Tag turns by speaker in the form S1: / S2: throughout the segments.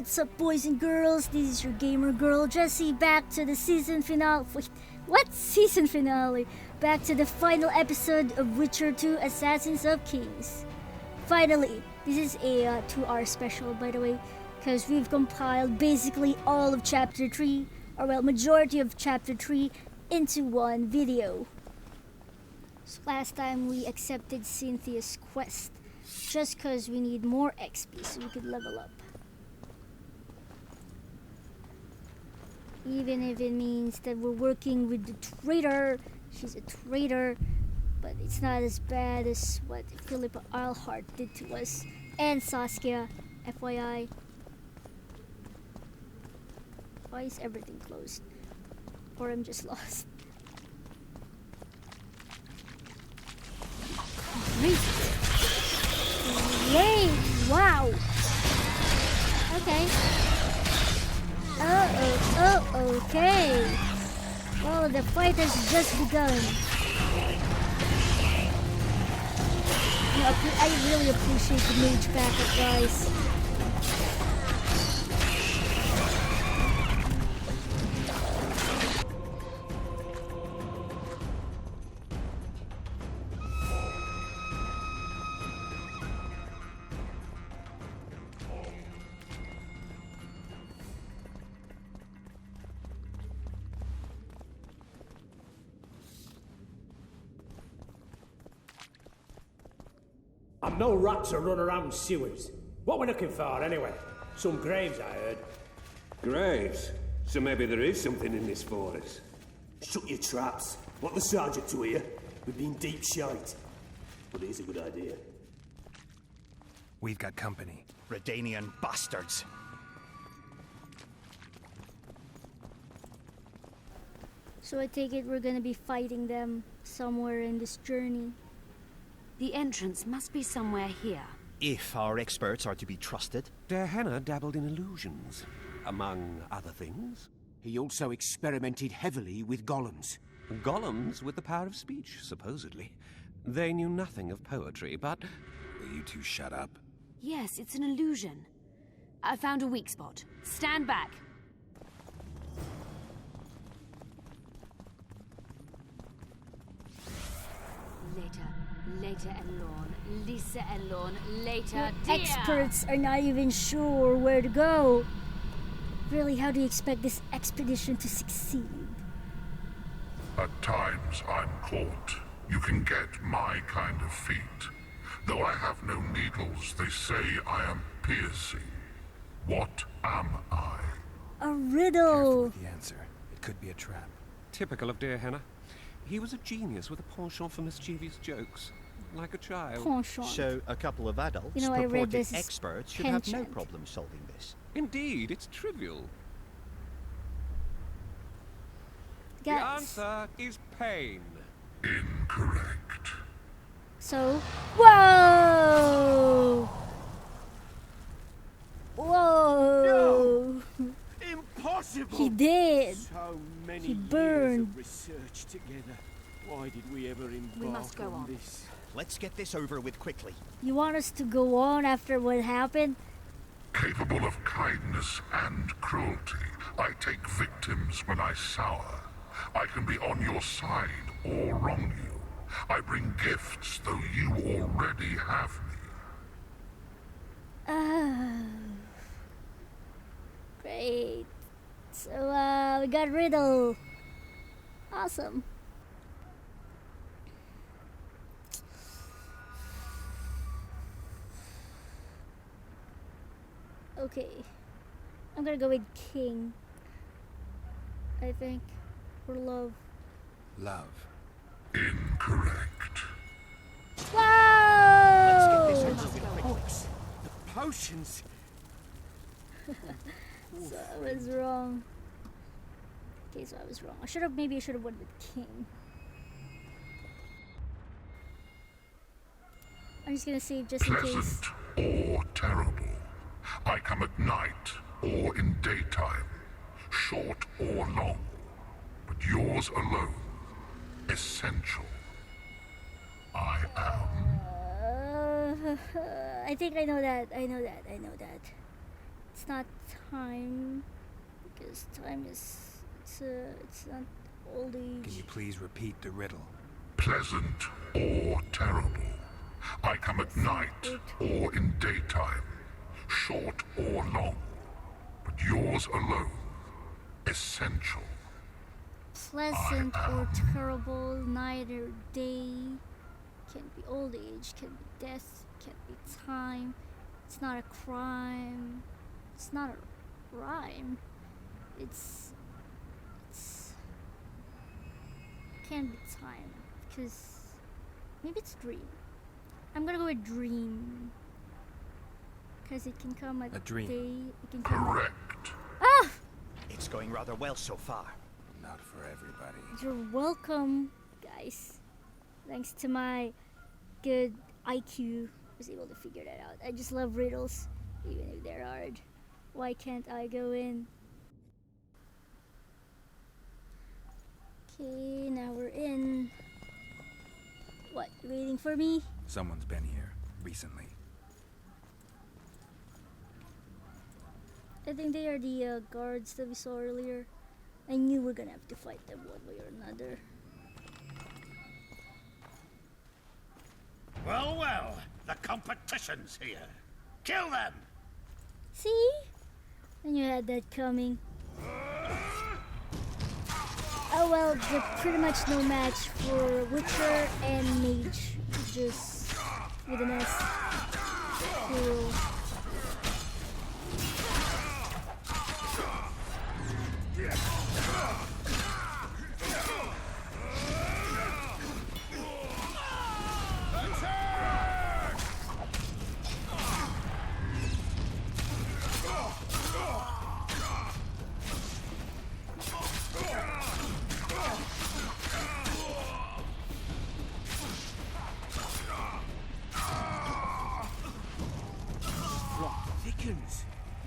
S1: What's up, boys and girls? This is your gamer girl Jessi, back to the season finale. Wait, what season finale? Back to the final episode of Witcher 2 Assassins of Kings. Finally, this is a 2-hour special, by the way, because we've compiled basically all of Chapter 3, or well, majority of Chapter 3 into one video. So last time we accepted Cynthia's quest, just because we need more XP so we could level up. Even if it means that we're working with the traitor. She's a traitor, but it's not as bad as what Philippa Eilhart did to us. And Saskia, FYI. Why is everything closed? Or I'm just lost. Great! Yay! Wow! Okay. Okay. Well, the fight has just begun. I really appreciate the mage backup, guys.
S2: I'm no rat to run around sewers. What we're looking for, anyway? Some graves, I heard.
S3: Graves? So maybe there is something in this forest.
S2: Shut your traps. Want the sergeant to hear? We've been deep shite. But it is a good idea.
S4: We've got company.
S5: Redanian bastards.
S1: So I take it we're gonna be fighting them somewhere in this journey.
S6: The entrance must be somewhere here.
S5: If our experts are to be trusted.
S3: Dehanna dabbled in illusions, among other things.
S7: He also experimented heavily with golems.
S3: Golems with the power of speech, supposedly. They knew nothing of poetry, but...
S4: Will you two shut up?
S6: Yes, it's an illusion. I found a weak spot. Stand back. Later, Elorn. Lisa Elorn. Later, dear.
S1: Experts are not even sure where to go. Really, how do you expect this expedition to succeed?
S8: At times I'm caught. You can get my kind of feat. Though I have no needles, they say I am piercing. What am I?
S1: A riddle.
S4: Careful with the answer. It could be a trap.
S3: Typical of Dehanna. He was a genius with a penchant for mischievous jokes. Like a child.
S1: Penchant.
S5: So a couple of adults,
S1: You know, I read
S5: purported
S1: this as
S5: experts, should have no
S1: penchant.
S5: problem solving this.
S3: Indeed, it's trivial. The
S1: Guys.
S3: answer is pain.
S8: Incorrect.
S1: So, whoa! Whoa!
S7: Impossible!
S1: He did.
S7: So many
S1: He
S7: years
S1: burned.
S7: of research together. Why did we ever embark
S6: We must go on.
S7: this?
S5: Let's get this over with quickly.
S1: You want us to go on after what happened?
S8: Capable of kindness and cruelty, I take victims when I sour. I can be on your side or wrong you. I bring gifts, though you already have me.
S1: Oh. Great. So, we got riddle. Awesome. Okay. I'm gonna go with king. I think. For love.
S4: Love.
S8: Incorrect.
S1: Whoa!
S5: Let's get this over with quickly.
S7: Books, the potions.
S1: So I was wrong. Okay, so I was wrong. Maybe I should have went with king. I'm just gonna save just in case.
S8: Pleasant or terrible. I come at night or in daytime. Short or long. But yours alone. Essential. I am.
S1: I think I know that. It's not time, because time is it's not old age.
S4: Can you please repeat the riddle?
S8: Pleasant or terrible. I come at night or in daytime, short or long, but yours alone, essential.
S1: Pleasant or terrible, night or day. Can be old age, can be death, can be time. It's not a crime. It's not a rhyme. It's can be time, because maybe it's dream. I'm gonna go with dream, because it can come at
S4: A dream.
S1: day. It can come
S8: Correct.
S1: Ah!
S5: It's going rather well so far.
S4: Not for everybody.
S1: You're welcome, guys. Thanks to my good IQ, I was able to figure that out. I just love riddles, even if they're hard. Why can't I go in? Okay, now we're in. What, you waiting for me?
S4: Someone's been here recently.
S1: I think they are the guards that we saw earlier. I knew we're gonna have to fight them one way or another.
S9: Well, well, the competition's here. Kill them!
S1: See? I knew I had that coming. Oh well, they're pretty much no match for Witcher and Mage. Just with an S. Cool.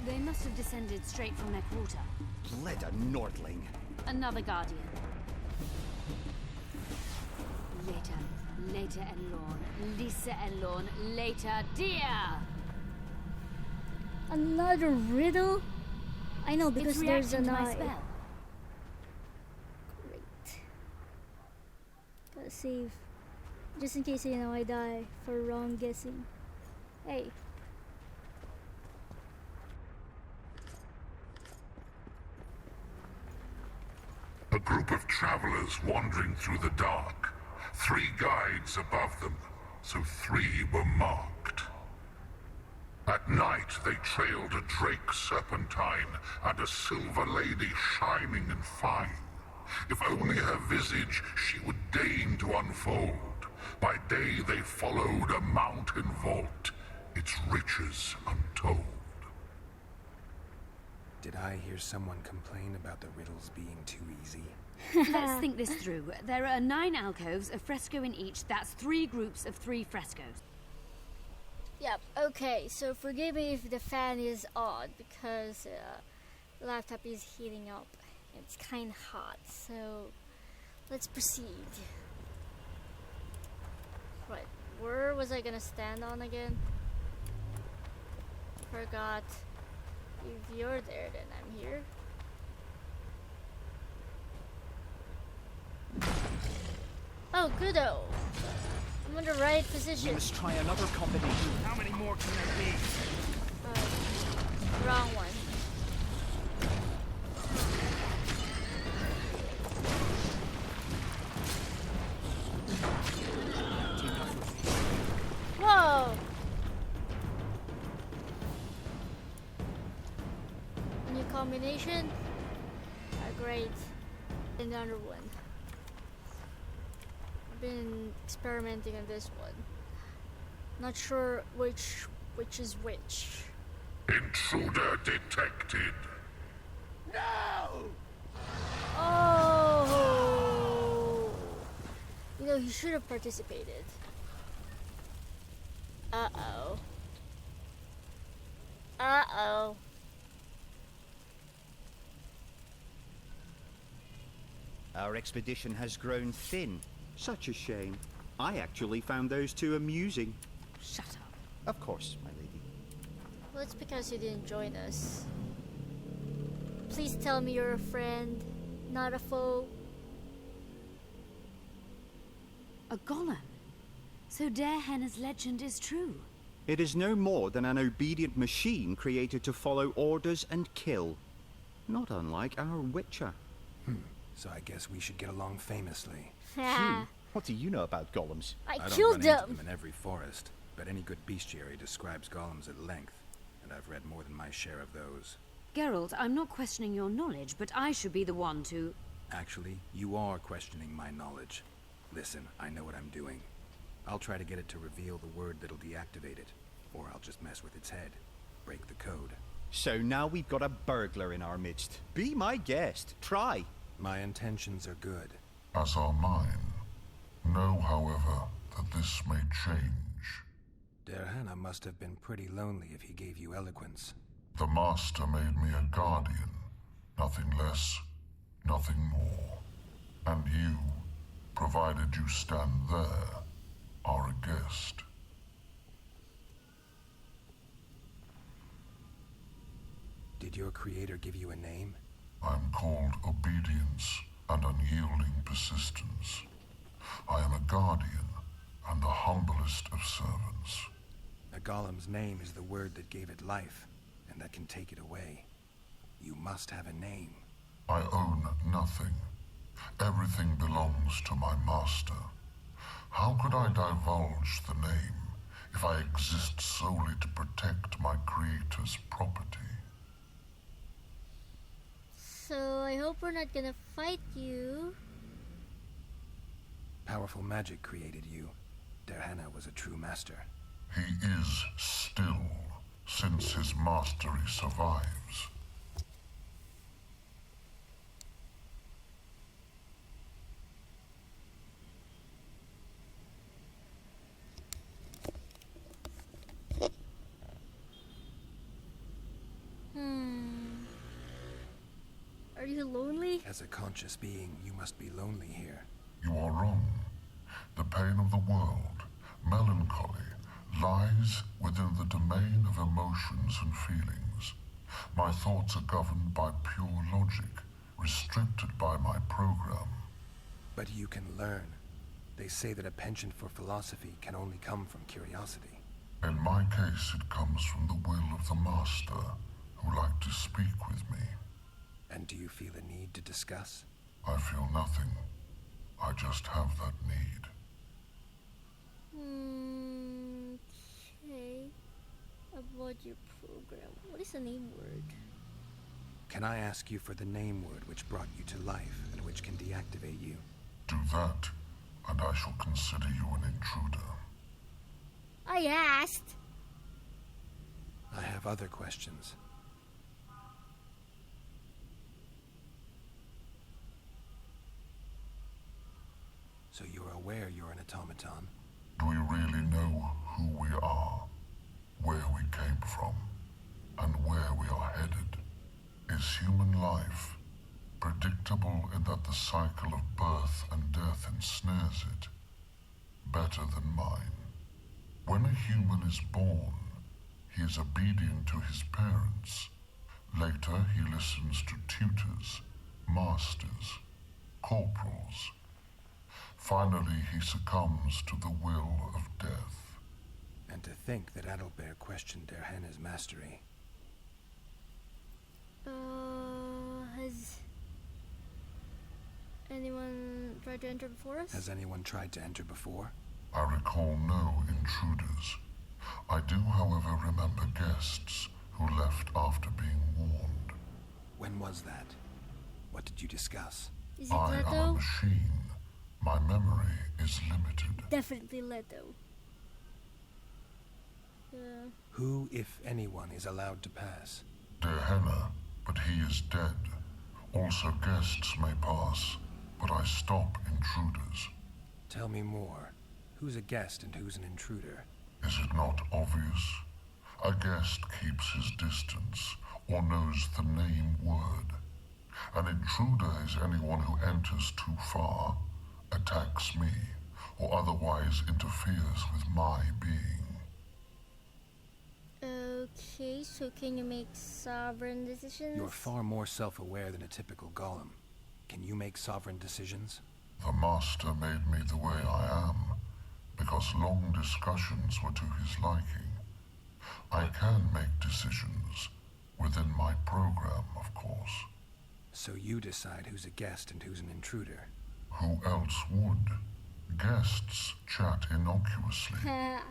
S6: They must have descended straight from their quarter.
S5: Bled a Nordling.
S6: Another guardian. Later Elorn. Lisa Elorn. Later dear.
S1: Another riddle? I know, because
S6: It's
S1: there's
S6: reacting
S1: an
S6: to my
S1: eye.
S6: spell.
S1: Great. Gotta save. Just in case, I die for wrong guessing. Hey.
S8: A group of travelers wandering through the dark. 3 guides above them, so 3 were marked. At night they trailed a drake serpentine and a silver lady shining and fine. If only her visage she would deign to unfold. By day they followed a mountain vault, its riches untold.
S4: Did I hear someone complain about the riddles being too easy?
S6: Let's think this through. There are 9 alcoves, a fresco in each. That's 3 groups of 3 frescoes.
S1: Yep, okay, so forgive me if the fan is on, because the laptop is heating up. It's kind of hot, so let's proceed. Right, where was I gonna stand on again? Forgot. If you're there, then I'm here. Oh, goodo. I'm in the right
S5: We
S1: position.
S5: must try another combination.
S9: How many more can there be?
S1: Wrong one. Whoa! A new combination? Great. Another one. I've been experimenting on this one. Not sure which is which.
S8: Intruder detected.
S9: No!
S1: Oh! He should have participated. Uh-oh. Uh-oh.
S5: Our expedition has grown thin. Such a shame. I actually found those 2 amusing.
S6: Shut up.
S5: Of course, my lady.
S1: Well, it's because you didn't join us. Please tell me you're a friend, not a foe.
S6: A golem? So Henna's legend is true?
S5: It is no more than an obedient machine created to follow orders and kill. Not unlike our Witcher.
S4: So I guess we should get along famously.
S10: What do you know about golems?
S1: I
S4: don't
S1: killed
S4: run into
S1: them.
S4: them in every forest, but any good bestiary describes golems at length, and I've read more than my share of those.
S6: Geralt, I'm not questioning your knowledge, but I should be the one to...
S4: Actually, you are questioning my knowledge. Listen, I know what I'm doing. I'll try to get it to reveal the word that'll deactivate it, or I'll just mess with its head. Break the code.
S5: So now we've got a burglar in our midst. Be my guest. Try.
S4: My intentions are good.
S8: As are mine. Know, however, that this may change.
S4: Derhana must have been pretty lonely if he gave you eloquence.
S8: The Master made me a guardian. Nothing less, nothing more. And you, provided you stand there, are a guest.
S4: Did your creator give you a name?
S8: I'm called obedience and unyielding persistence. I am a guardian and the humblest of servants.
S4: A golem's name is the word that gave it life, and that can take it away. You must have a name.
S8: I own nothing. Everything belongs to my master. How could I divulge the name if I exist solely to protect my creator's property?
S1: So I hope we're not gonna fight you.
S4: Powerful magic created you. Derhana was a true master.
S8: He is still, since his mastery survives.
S1: Are you lonely?
S4: As a conscious being, you must be lonely here.
S8: You are wrong. The pain of the world, melancholy, lies within the domain of emotions and feelings. My thoughts are governed by pure logic, restricted by my program.
S4: But you can learn. They say that a penchant for philosophy can only come from curiosity.
S8: In my case, it comes from the will of the Master, who liked to speak with me.
S4: And do you feel a need to discuss?
S8: I feel nothing. I just have that need.
S1: Okay. About your program. What is the name word?
S4: Can I ask you for the name word which brought you to life and which can deactivate you?
S8: Do that, and I shall consider you an intruder.
S1: I asked.
S4: I have other questions. So you're aware you're an automaton?
S8: Do we really know who we are, where we came from, and where we are headed? Is human life predictable in that the cycle of birth and death ensnares it? Better than mine. When a human is born, he is obedient to his parents. Later, he listens to tutors, masters, corporals. Finally, he succumbs to the will of death.
S4: And to think that Adalbert questioned Derhana's mastery.
S1: Has anyone tried to enter before us?
S4: Has anyone tried to enter before?
S8: I recall no intruders. I do, however, remember guests who left after being warned.
S4: When was that? What did you discuss?
S1: Is it
S8: I am a
S1: Leto?
S8: machine. My memory is limited.
S1: Definitely Leto.
S4: Who, if anyone, is allowed to pass?
S8: Derhana, but he is dead. Also guests may pass, but I stop intruders.
S4: Tell me more. Who's a guest and who's an intruder?
S8: Is it not obvious? A guest keeps his distance, or knows the name word. An intruder is anyone who enters too far, attacks me, or otherwise interferes with my being.
S1: Okay. Okay, so can you make sovereign decisions?
S4: You're far more self-aware than a typical golem. Can you make sovereign decisions?
S8: The Master made me the way I am, because long discussions were to his liking. I can make decisions, within my program, of course.
S4: So you decide who's a guest and who's an intruder?
S8: Who else would? Guests chat innocuously,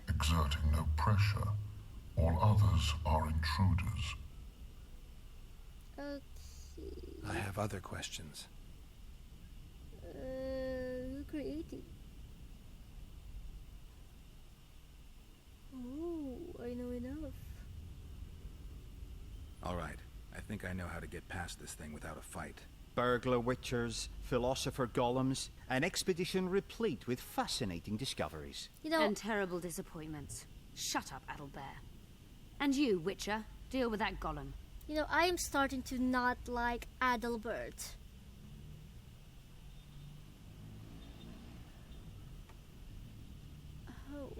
S8: exerting no pressure. All others are intruders.
S1: Okay.
S4: I have other questions.
S1: Who created? Oh, I know enough.
S4: Alright, I think I know how to get past this thing without a fight.
S5: Burglar witchers, philosopher golems, an expedition replete with fascinating discoveries.
S1: You know,
S6: And terrible disappointments. Shut up, Adelbear. And you, Witcher, deal with that golem.
S1: you know, I am starting to not like Adelbert. Oh.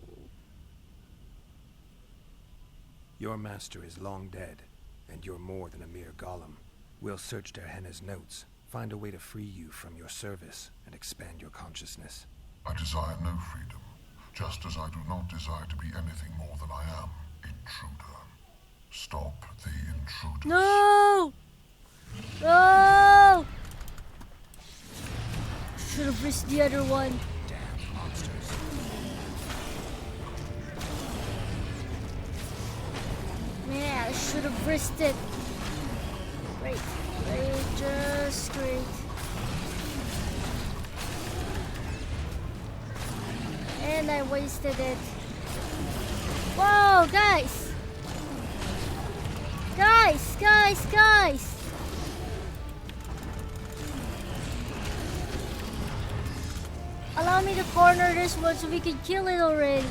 S4: Your master is long dead, and you're more than a mere golem. We'll search Derhenna's notes, find a way to free you from your service, and expand your consciousness.
S8: I desire no freedom, just as I do not desire to be anything more than I am, intruder. Stop the intruders.
S1: No! No! Should have risked the other one.
S4: Damn monsters.
S1: Yeah, I should have risked it. Great, great, just great. And I wasted it. Whoa, guys! Guys! Allow me to corner this one so we can kill it already.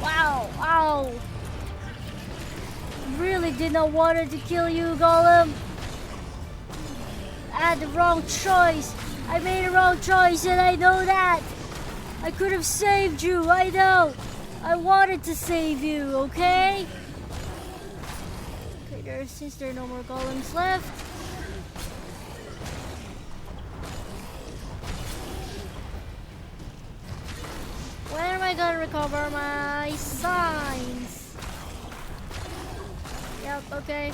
S1: Wow. Really did not want to kill you, Golem. I had the wrong choice. I made a wrong choice and I know that. I could have saved you, I know. I wanted to save you, okay? Okay, since there are no more golems left. When am I gonna recover my signs? Yep, okay.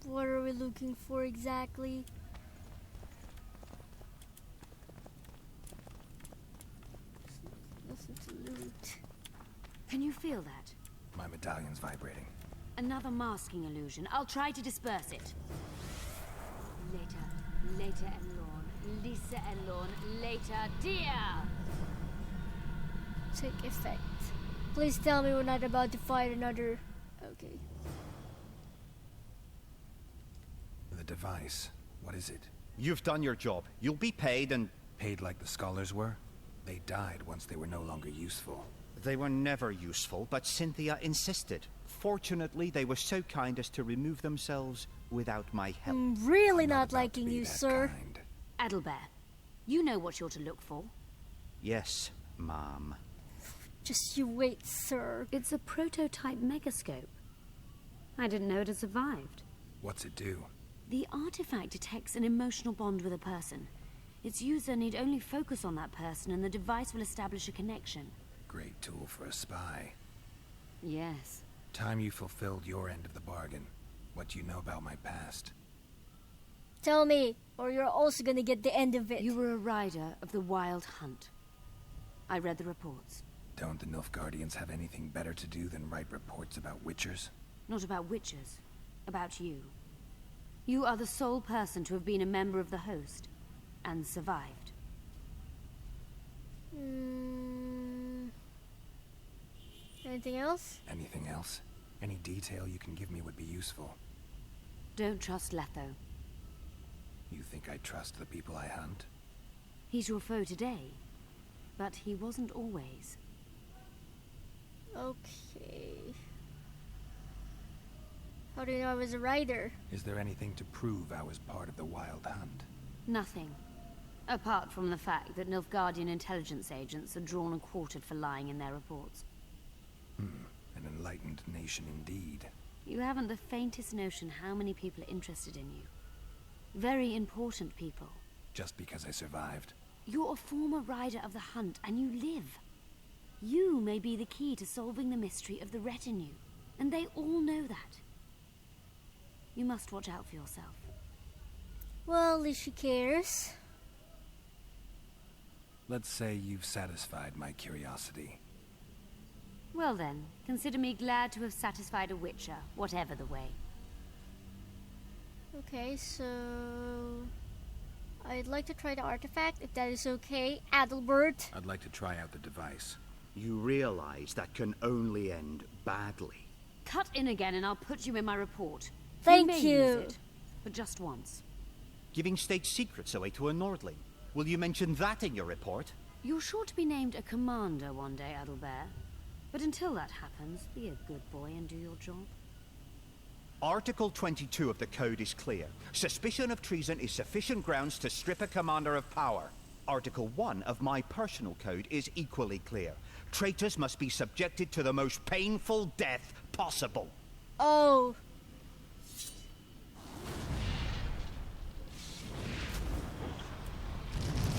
S1: What are we looking for exactly? Nothing to loot.
S6: Can you feel that?
S4: My medallion's vibrating.
S6: Another masking illusion. I'll try to disperse it. Later, Elorn. Lisa Elorn. Later, dear!
S1: Take effect. Please tell me we're not about to fight another... Okay.
S4: The device. What is it?
S5: You've done your job. You'll be paid and...
S4: Paid like the scholars were? They died once they were no longer useful.
S5: They were never useful, but Cynthia insisted. Fortunately, they were so kind as to remove themselves without my help.
S1: I'm really
S4: I'm
S1: not
S4: about
S1: liking
S4: to be
S1: you,
S4: that
S1: sir.
S4: kind.
S6: Adelbear, you know what you're to look for.
S5: Yes, Mom.
S1: Just you wait, sir.
S6: It's a prototype megascope. I didn't know it had survived.
S4: What's it do?
S6: The artifact detects an emotional bond with a person. Its user need only focus on that person and the device will establish a connection.
S4: Great tool for a spy.
S6: Yes.
S4: Time you fulfilled your end of the bargain. What do you know about my past?
S1: Tell me, or you're also gonna get the end of it.
S6: You were a rider of the Wild Hunt. I read the reports.
S4: Don't the Nilfgaardians have anything better to do than write reports about witchers?
S6: Not about witches. About you. You are the sole person to have been a member of the host. And survived.
S1: Anything else?
S4: Anything else? Any detail you can give me would be useful.
S6: Don't trust Letho.
S4: You think I trust the people I hunt?
S6: He's your foe today. But he wasn't always.
S1: Okay. How do you know I was a rider?
S4: Is there anything to prove I was part of the Wild Hunt?
S6: Nothing. Apart from the fact that Nilfgaardian intelligence agents are drawn and quartered for lying in their reports.
S4: An enlightened nation indeed.
S6: You haven't the faintest notion how many people are interested in you. Very important people.
S4: Just because I survived.
S6: You're a former rider of the hunt, and you live. You may be the key to solving the mystery of the retinue, and they all know that. You must watch out for yourself.
S1: Well, at least she cares.
S4: Let's say you've satisfied my curiosity.
S6: Well then, consider me glad to have satisfied a witcher, whatever the way.
S1: Okay, so... I'd like to try the artifact, if that is okay. Adalbert.
S4: I'd like to try out the device.
S5: You realize that can only end badly.
S6: Cut in again and I'll put you in my report.
S1: Thank
S6: may
S1: you.
S6: Use it, but just once.
S5: Giving state secrets away to a Nordling. Will you mention that in your report?
S6: You're sure to be named a commander one day, Adalbert. But until that happens, be a good boy and do your job.
S5: Article 22 of the Code is clear. Suspicion of treason is sufficient grounds to strip a commander of power. Article 1 of my personal code is equally clear. Traitors must be subjected to the most painful death possible.
S1: Oh.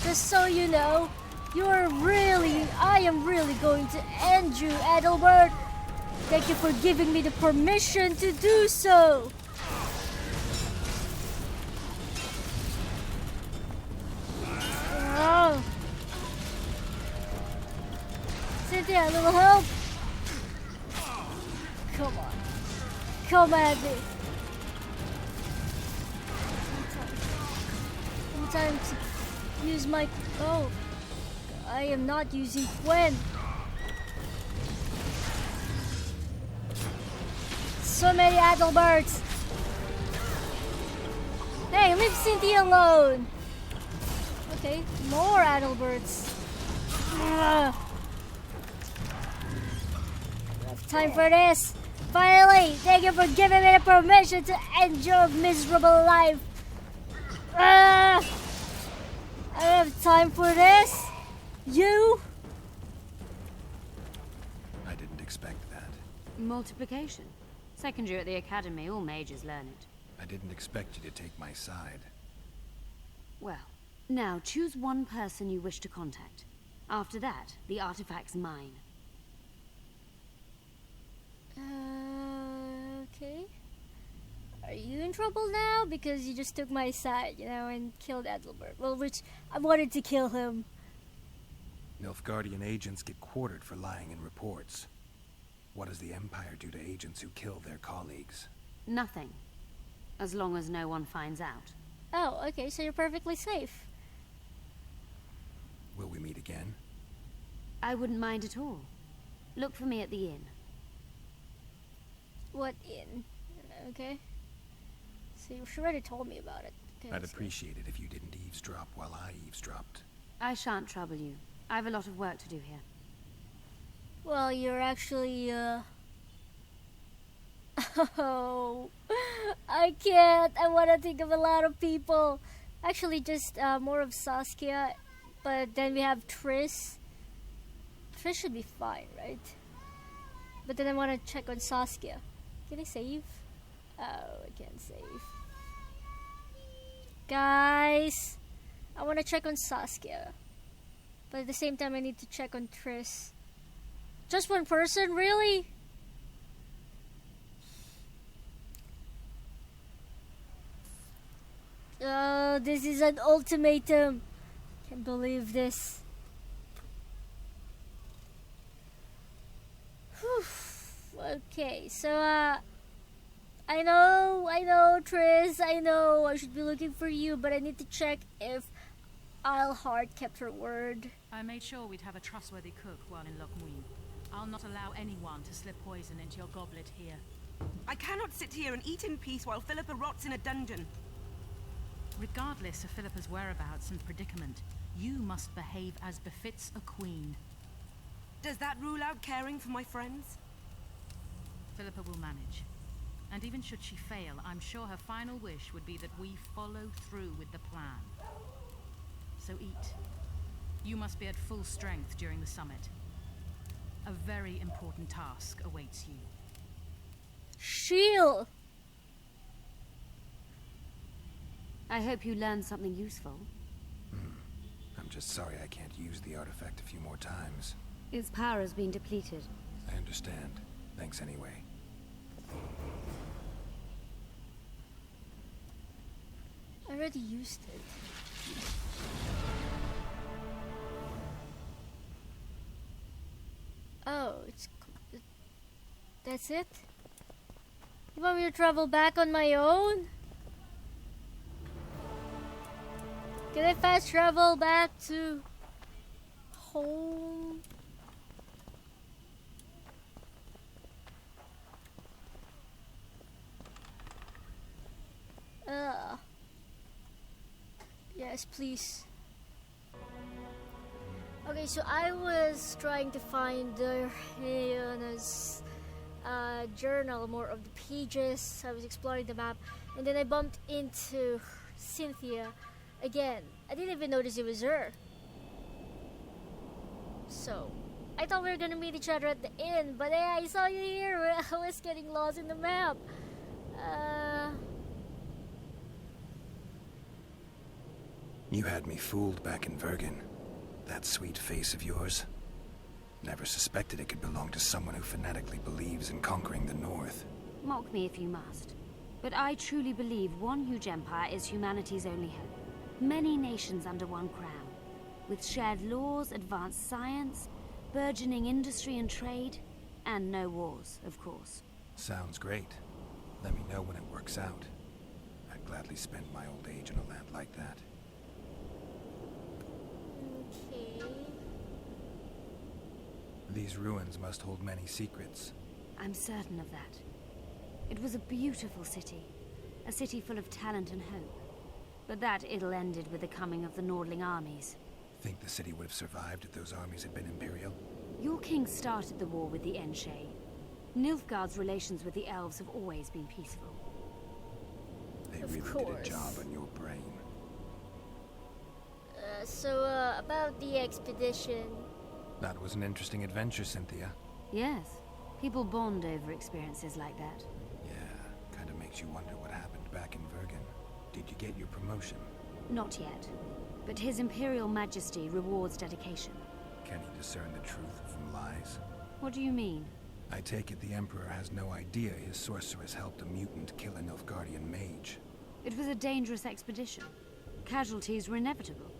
S1: Just so you know, I am really going to end you, Adalbert. Thank you for giving me the permission to do so. Oh. Cynthia, a little help? Come on. Come at me. Time to use my... Oh. I am not using Gwen. So many Adalberts. Hey, leave Cynthia alone. Okay, more Adalberts. Ugh. Enough time for this. Finally, thank you for giving me the permission to end your miserable life. I don't have time for this. You?
S4: I didn't expect that.
S6: Multiplication. Second year at the academy, all mages learn it.
S4: I didn't expect you to take my side.
S6: Well, now choose one person you wish to contact. After that, the artifact's mine.
S1: Okay. Are you in trouble now? Because you just took my side, you know, and killed Adalbert. Well, which I wanted to kill him.
S4: Nilfgaardian agents get quartered for lying in reports. What does the Empire do to agents who kill their colleagues?
S6: Nothing. As long as no one finds out.
S1: Oh, okay, so you're perfectly safe.
S4: Will we meet again?
S6: I wouldn't mind at all. Look for me at the inn.
S1: What inn? Okay. See, she already told me about it. Okay,
S4: I'd appreciate it if you didn't eavesdrop while I eavesdropped.
S6: I shan't trouble you. I have a lot of work to do here.
S1: Well, you're actually, Oh, I can't. I want to think of a lot of people. Actually, just more of Saskia. But then we have Triss. Triss should be fine, right? But then I want to check on Saskia. Can I save? Oh, I can't save. Guys, I want to check on Saskia. But at the same time, I need to check on Triss. Just one person? Really? Oh, this is an ultimatum. Can't believe this. Whew. Okay, so, I know, Triss, I know I should be looking for you, but I need to check if Eilhart kept her word.
S11: I made sure we'd have a trustworthy cook while in Lochmuin. I'll not allow anyone to slip poison into your goblet here.
S12: I cannot sit here and eat in peace while Philippa rots in a dungeon.
S11: Regardless of Philippa's whereabouts and predicament, you must behave as befits a queen.
S12: Does that rule out caring for my friends?
S11: Philippa will manage. And even should she fail, I'm sure her final wish would be that we follow through with the plan. So eat. You must be at full strength during the summit. A very important task awaits you.
S1: Shield!
S6: I hope you learned something useful.
S4: I'm just sorry I can't use the artifact a few more times.
S6: Its power has been depleted.
S4: I understand. Thanks anyway.
S1: I already used it. Oh, that's it? You want me to travel back on my own? Can I fast travel back to home? Yes, please. Okay, so I was trying to find the journal, more of the pages. I was exploring the map, and then I bumped into Cynthia again. I didn't even notice it was her. So, I thought we were gonna meet each other at the inn, but I saw you here where I was getting lost in the map.
S4: You had me fooled back in Vergen. That sweet face of yours. Never suspected it could belong to someone who fanatically believes in conquering the North.
S6: Mock me if you must. But I truly believe one huge empire is humanity's only hope. Many nations under one crown. With shared laws, advanced science, burgeoning industry and trade, and no wars, of course.
S4: Sounds great. Let me know when it works out. I'd gladly spend my old age in a land like that.
S1: Okay.
S4: These ruins must hold many secrets.
S6: I'm certain of that. It was a beautiful city. A city full of talent and hope. But that ill ended with the coming of the Nordling armies.
S4: Think the city would have survived if those armies had been Imperial?
S6: Your king started the war with the Enshe. Nilfgaard's relations with the elves have always been peaceful.
S4: They really did a job on your brain.
S1: About the expedition.
S4: That was an interesting adventure, Cynthia.
S6: Yes. People bond over experiences like that.
S4: Yeah, kind of makes you wonder what happened back in Vergen. Did you get your promotion?
S6: Not yet. But His Imperial Majesty rewards dedication.
S4: Can he discern the truth from lies?
S6: What do you mean?
S4: I take it the Emperor has no idea his sorceress helped a mutant kill a Nilfgaardian mage.
S6: It was a dangerous expedition. Casualties were inevitable.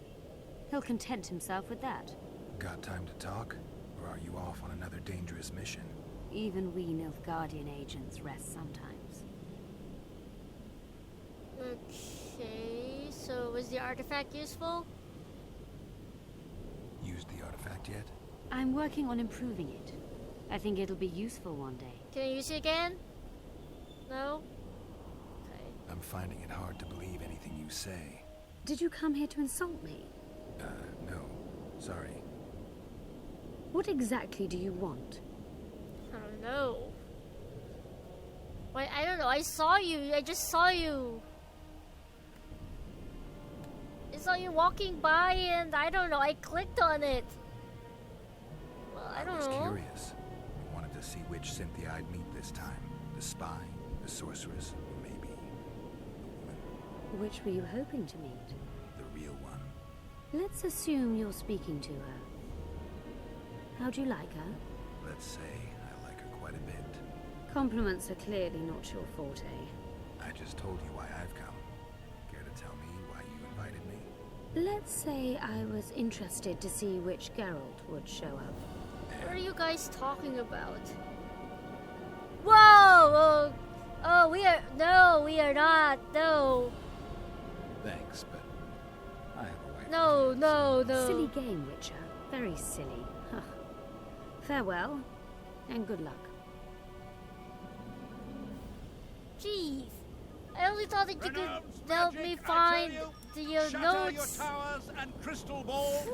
S6: He'll content himself with that.
S4: Got time to talk? Or are you off on another dangerous mission?
S6: Even we Nilfgaardian agents rest sometimes.
S1: Okay, so was the artifact useful?
S4: Used the artifact yet?
S6: I'm working on improving it. I think it'll be useful one day.
S1: Can I use it again? No? Okay.
S4: I'm finding it hard to believe anything you say.
S6: Did you come here to insult me?
S4: No. Sorry.
S6: What exactly do you want?
S1: I don't know. Why, I don't know. I saw you. I just saw you. I saw you walking by and I don't know. I clicked on it. Well, I don't know.
S4: I was curious. I wanted to see which Cynthia I'd meet this time. The spy, the sorceress, or maybe the woman.
S6: Which were you hoping to meet?
S4: The real one.
S6: Let's assume you're speaking to her. How do you like her?
S4: Let's say I like her quite a bit.
S6: Compliments are clearly not your forte.
S4: I just told you why I've come. Care to tell me why you invited me?
S6: Let's say I was interested to see which Geralt would show up.
S1: What are you guys talking about? Whoa! Oh, we are... No, we are not. No.
S4: Thanks, but I have a wife.
S1: No.
S6: Silly game, Witcher. Very silly. Farewell, and good luck.
S1: Jeez. I only thought that you could help me find the notes.
S9: Shatter your towers and crystal balls.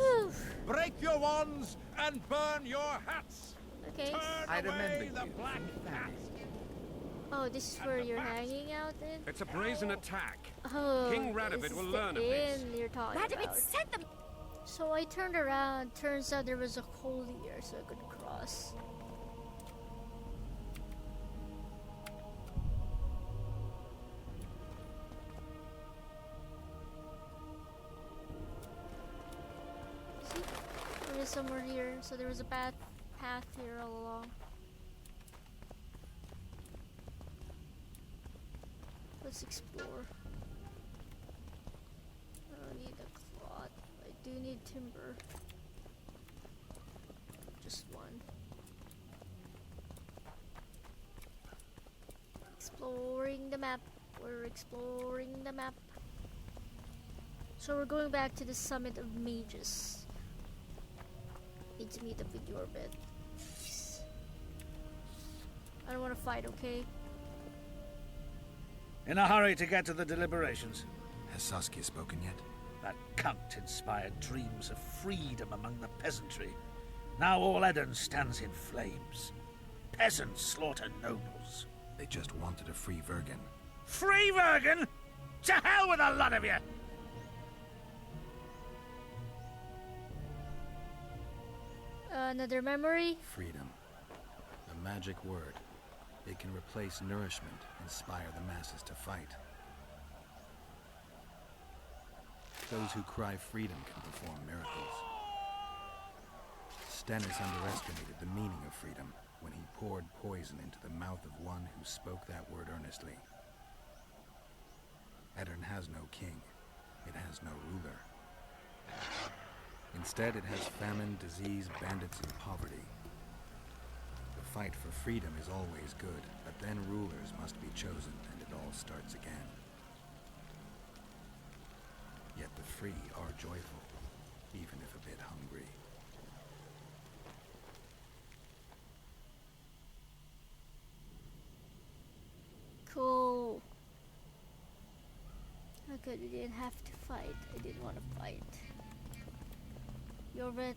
S9: Break your wands and burn your hats.
S1: Okay.
S9: Turn away the black cat.
S1: Oh, this is where you're hanging out then?
S3: It's a brazen attack.
S1: Oh,
S3: King Radovid will learn of this.
S1: You're talking
S12: Radovid
S1: about.
S12: sent them.
S1: So I turned around. Turns out there was a hole here, so I could cross. across. See? There is somewhere here, so there was a path here all along. Let's explore. I don't need a cloth. I do need timber. Just one. Exploring the map. We're exploring the map. So we're going back to the summit of Mengis. Need to meet up with your bed. I don't want to fight, okay?
S13: In a hurry to get to the deliberations.
S4: Has Saskia spoken yet?
S13: That cunt inspired dreams of freedom among the peasantry. Now all Eden stands in flames. Peasants slaughter nobles.
S4: They just wanted a free Virgin.
S13: Free Virgin? To hell with a lot of you!
S1: Another memory?
S4: Freedom. A magic word. It can replace nourishment, inspire the masses to fight. Those who cry freedom can perform miracles. Stennis underestimated the meaning of freedom when he poured poison into the mouth of one who spoke that word earnestly. Edirn has no king. It has no ruler. Instead, it has famine, disease, bandits, and poverty. The fight for freedom is always good, but then rulers must be chosen, and it all starts again. Yet the free are joyful, even if a bit hungry.
S1: Cool. Okay, we didn't have to fight. I didn't want to fight. You're red.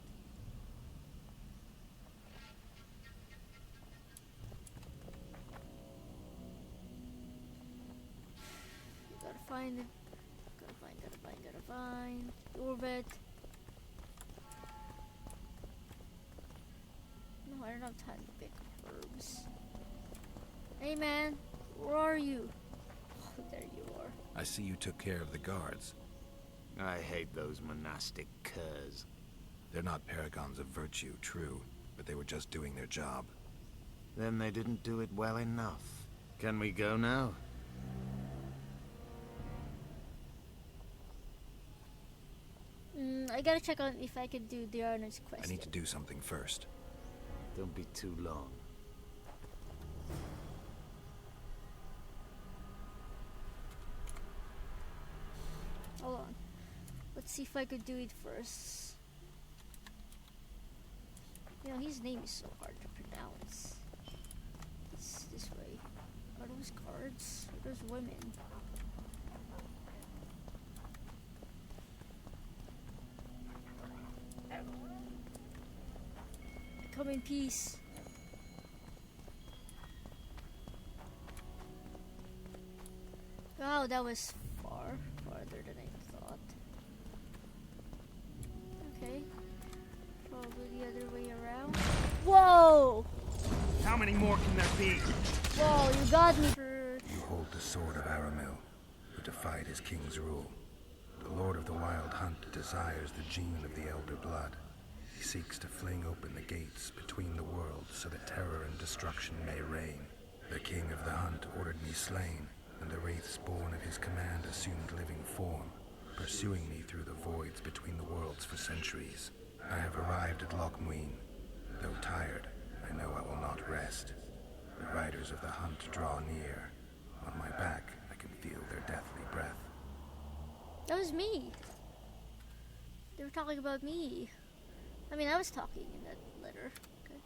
S1: You gotta find it. Gotta find. Orbit. No, I don't have time to pick herbs. Hey man, where are you? Oh, there you are.
S4: I see you took care of the guards.
S7: I hate those monastic curs.
S4: They're not paragons of virtue, true, but they were just doing their job.
S7: Then they didn't do it well enough. Can we go now?
S1: I gotta check on if I can do the Arnold's quest.
S4: I need to do something first.
S7: Don't be too long.
S1: Hold on. Let's see if I could do it first. You know, his name is so hard to pronounce. It's this way. Are those cards? Are those women? Come in peace. Wow, that was farther than I thought. Okay. Probably the other way around. Whoa!
S13: How many more can there be?
S1: Whoa, you got me for...
S4: You hold the sword of Aramil, who defied his king's rule. The Lord of the Wild Hunt desires the gene of the Elder Blood. He seeks to fling open the gates between the worlds so that terror and destruction may reign. The king of the hunt ordered me slain, and the wraiths born at his command assumed living form, pursuing me through the voids between the worlds for centuries. I have arrived at Loch Muin. Though tired, I know I will not rest. The riders of the hunt draw near. On my back, I can feel their deathly breath.
S1: That was me. They were talking about me. I mean, I was talking in that letter. Okay.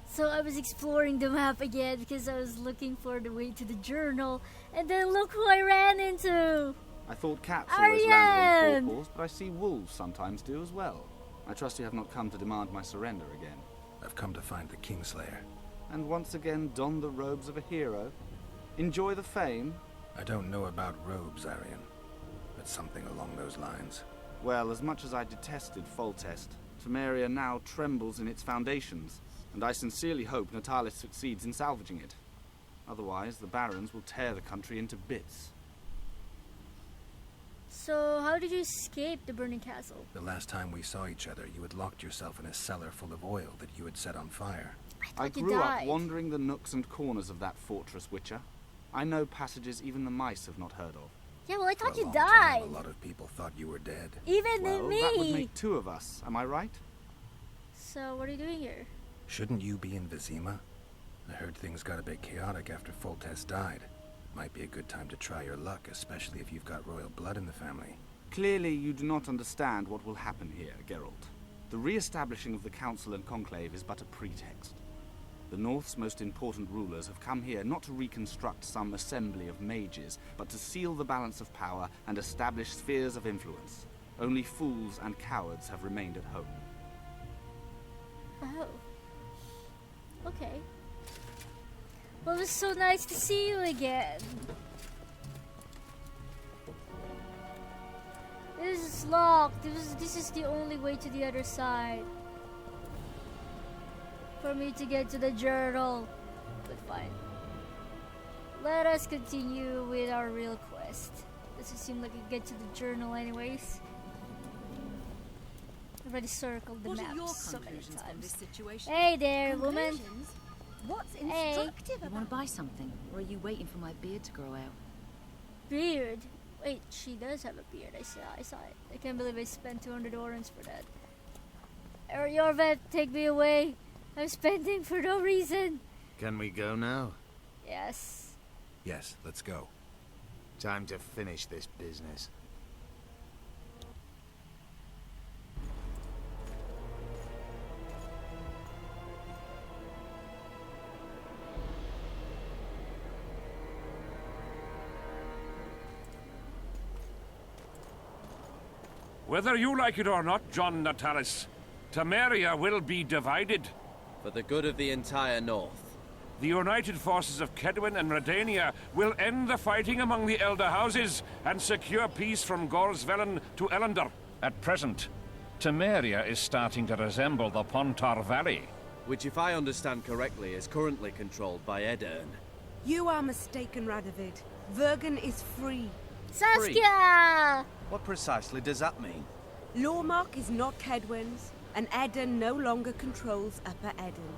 S1: So I was exploring the map again because I was looking for the way to the journal, and then look who I ran into!
S14: I thought cats always landed on four paws, but I see wolves sometimes do as well. I trust you have not come to demand my surrender again.
S4: I've come to find the Kingslayer.
S14: And once again don the robes of a hero? Enjoy the fame?
S4: I don't know about robes, Arian, but something along those lines.
S14: Well, as much as I detested Foltest, Temeria now trembles in its foundations, and I sincerely hope Natalis succeeds in salvaging it. Otherwise, the barons will tear the country into bits.
S1: So, how did you escape the burning castle?
S4: The last time we saw each other, you had locked yourself in a cellar full of oil that you had set on fire.
S14: I grew up wandering the nooks and corners of that fortress, Witcher. I know passages even the mice have not heard of.
S1: Yeah, well, I thought you
S4: For a long
S1: died.
S4: time, a lot of people thought you were dead.
S1: Even
S14: Well,
S1: me.
S14: that would make two of us, am I right?
S1: So, what are you doing here?
S4: Shouldn't you be in Vizima? I heard things got a bit chaotic after Foltest died. Might be a good time to try your luck, especially if you've got royal blood in the family.
S14: Clearly, you do not understand what will happen here, Geralt. The re-establishing of the Council and Conclave is but a pretext. The North's most important rulers have come here not to reconstruct some assembly of mages, but to seal the balance of power and establish spheres of influence. Only fools and cowards have remained at home.
S1: Oh. Okay. Well, it's so nice to see you again. This is locked. This is the only way to the other side. For me to get to the journal. But fine. Let us continue with our real quest. Doesn't seem like we get to the journal anyways. I've already circled the
S15: What
S1: map
S15: are your
S1: so many
S15: conclusions from this
S1: times.
S15: situation?
S1: Hey there, woman.
S15: Conclusions? What's
S1: Hey.
S15: instructive
S16: You want to buy something? Or are you waiting for my beard to grow out?
S1: Beard? Wait, she does have a beard. I saw it. I can't believe I spent 200 orange for that. Yorvet, take me away. I'm spending for no reason.
S7: Can we go now?
S1: Yes.
S4: Yes, let's go.
S7: Time to finish this business.
S17: Whether you like it or not, John Natalis, Temeria will be divided.
S18: For the good of the entire North.
S17: The united forces of Kedwin and Redania will end the fighting among the Elder Houses and secure peace from Gorsvelen to Ellender. At present, Temeria is starting to resemble the Pontar Valley.
S18: Which, if I understand correctly, is currently controlled by Edirn.
S12: You are mistaken, Radovid. Vergen is free.
S1: Saskia!
S19: What precisely does that mean?
S12: Lormark is not Kedwin's, and Edirn no longer controls Upper Edirn.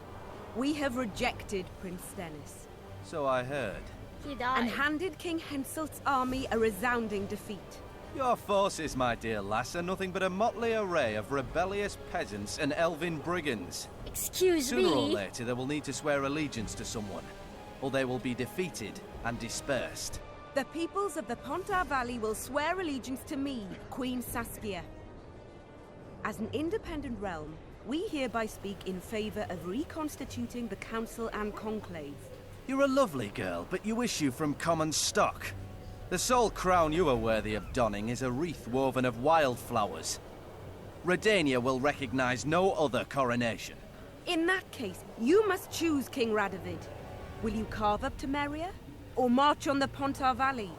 S12: We have rejected Prince Stennis.
S19: So I heard.
S1: He died.
S12: And handed King Henselt's army a resounding defeat.
S19: Your forces, my dear lass, are nothing but a motley array of rebellious peasants and elven brigands.
S1: Excuse
S19: me? Sooner or
S1: me?
S19: later, they will need to swear allegiance to someone, or they will be defeated and dispersed.
S12: The peoples of the Pontar Valley will swear allegiance to me, Queen Saskia. As an independent realm, we hereby speak in favor of reconstituting the Council and Conclave.
S19: You're a lovely girl, but you issue from common stock. The sole crown you are worthy of donning is a wreath woven of wildflowers. Redania will recognize no other coronation.
S12: In that case, you must choose, King Radovid. Will you carve up Temeria, or march on the Pontar Valley?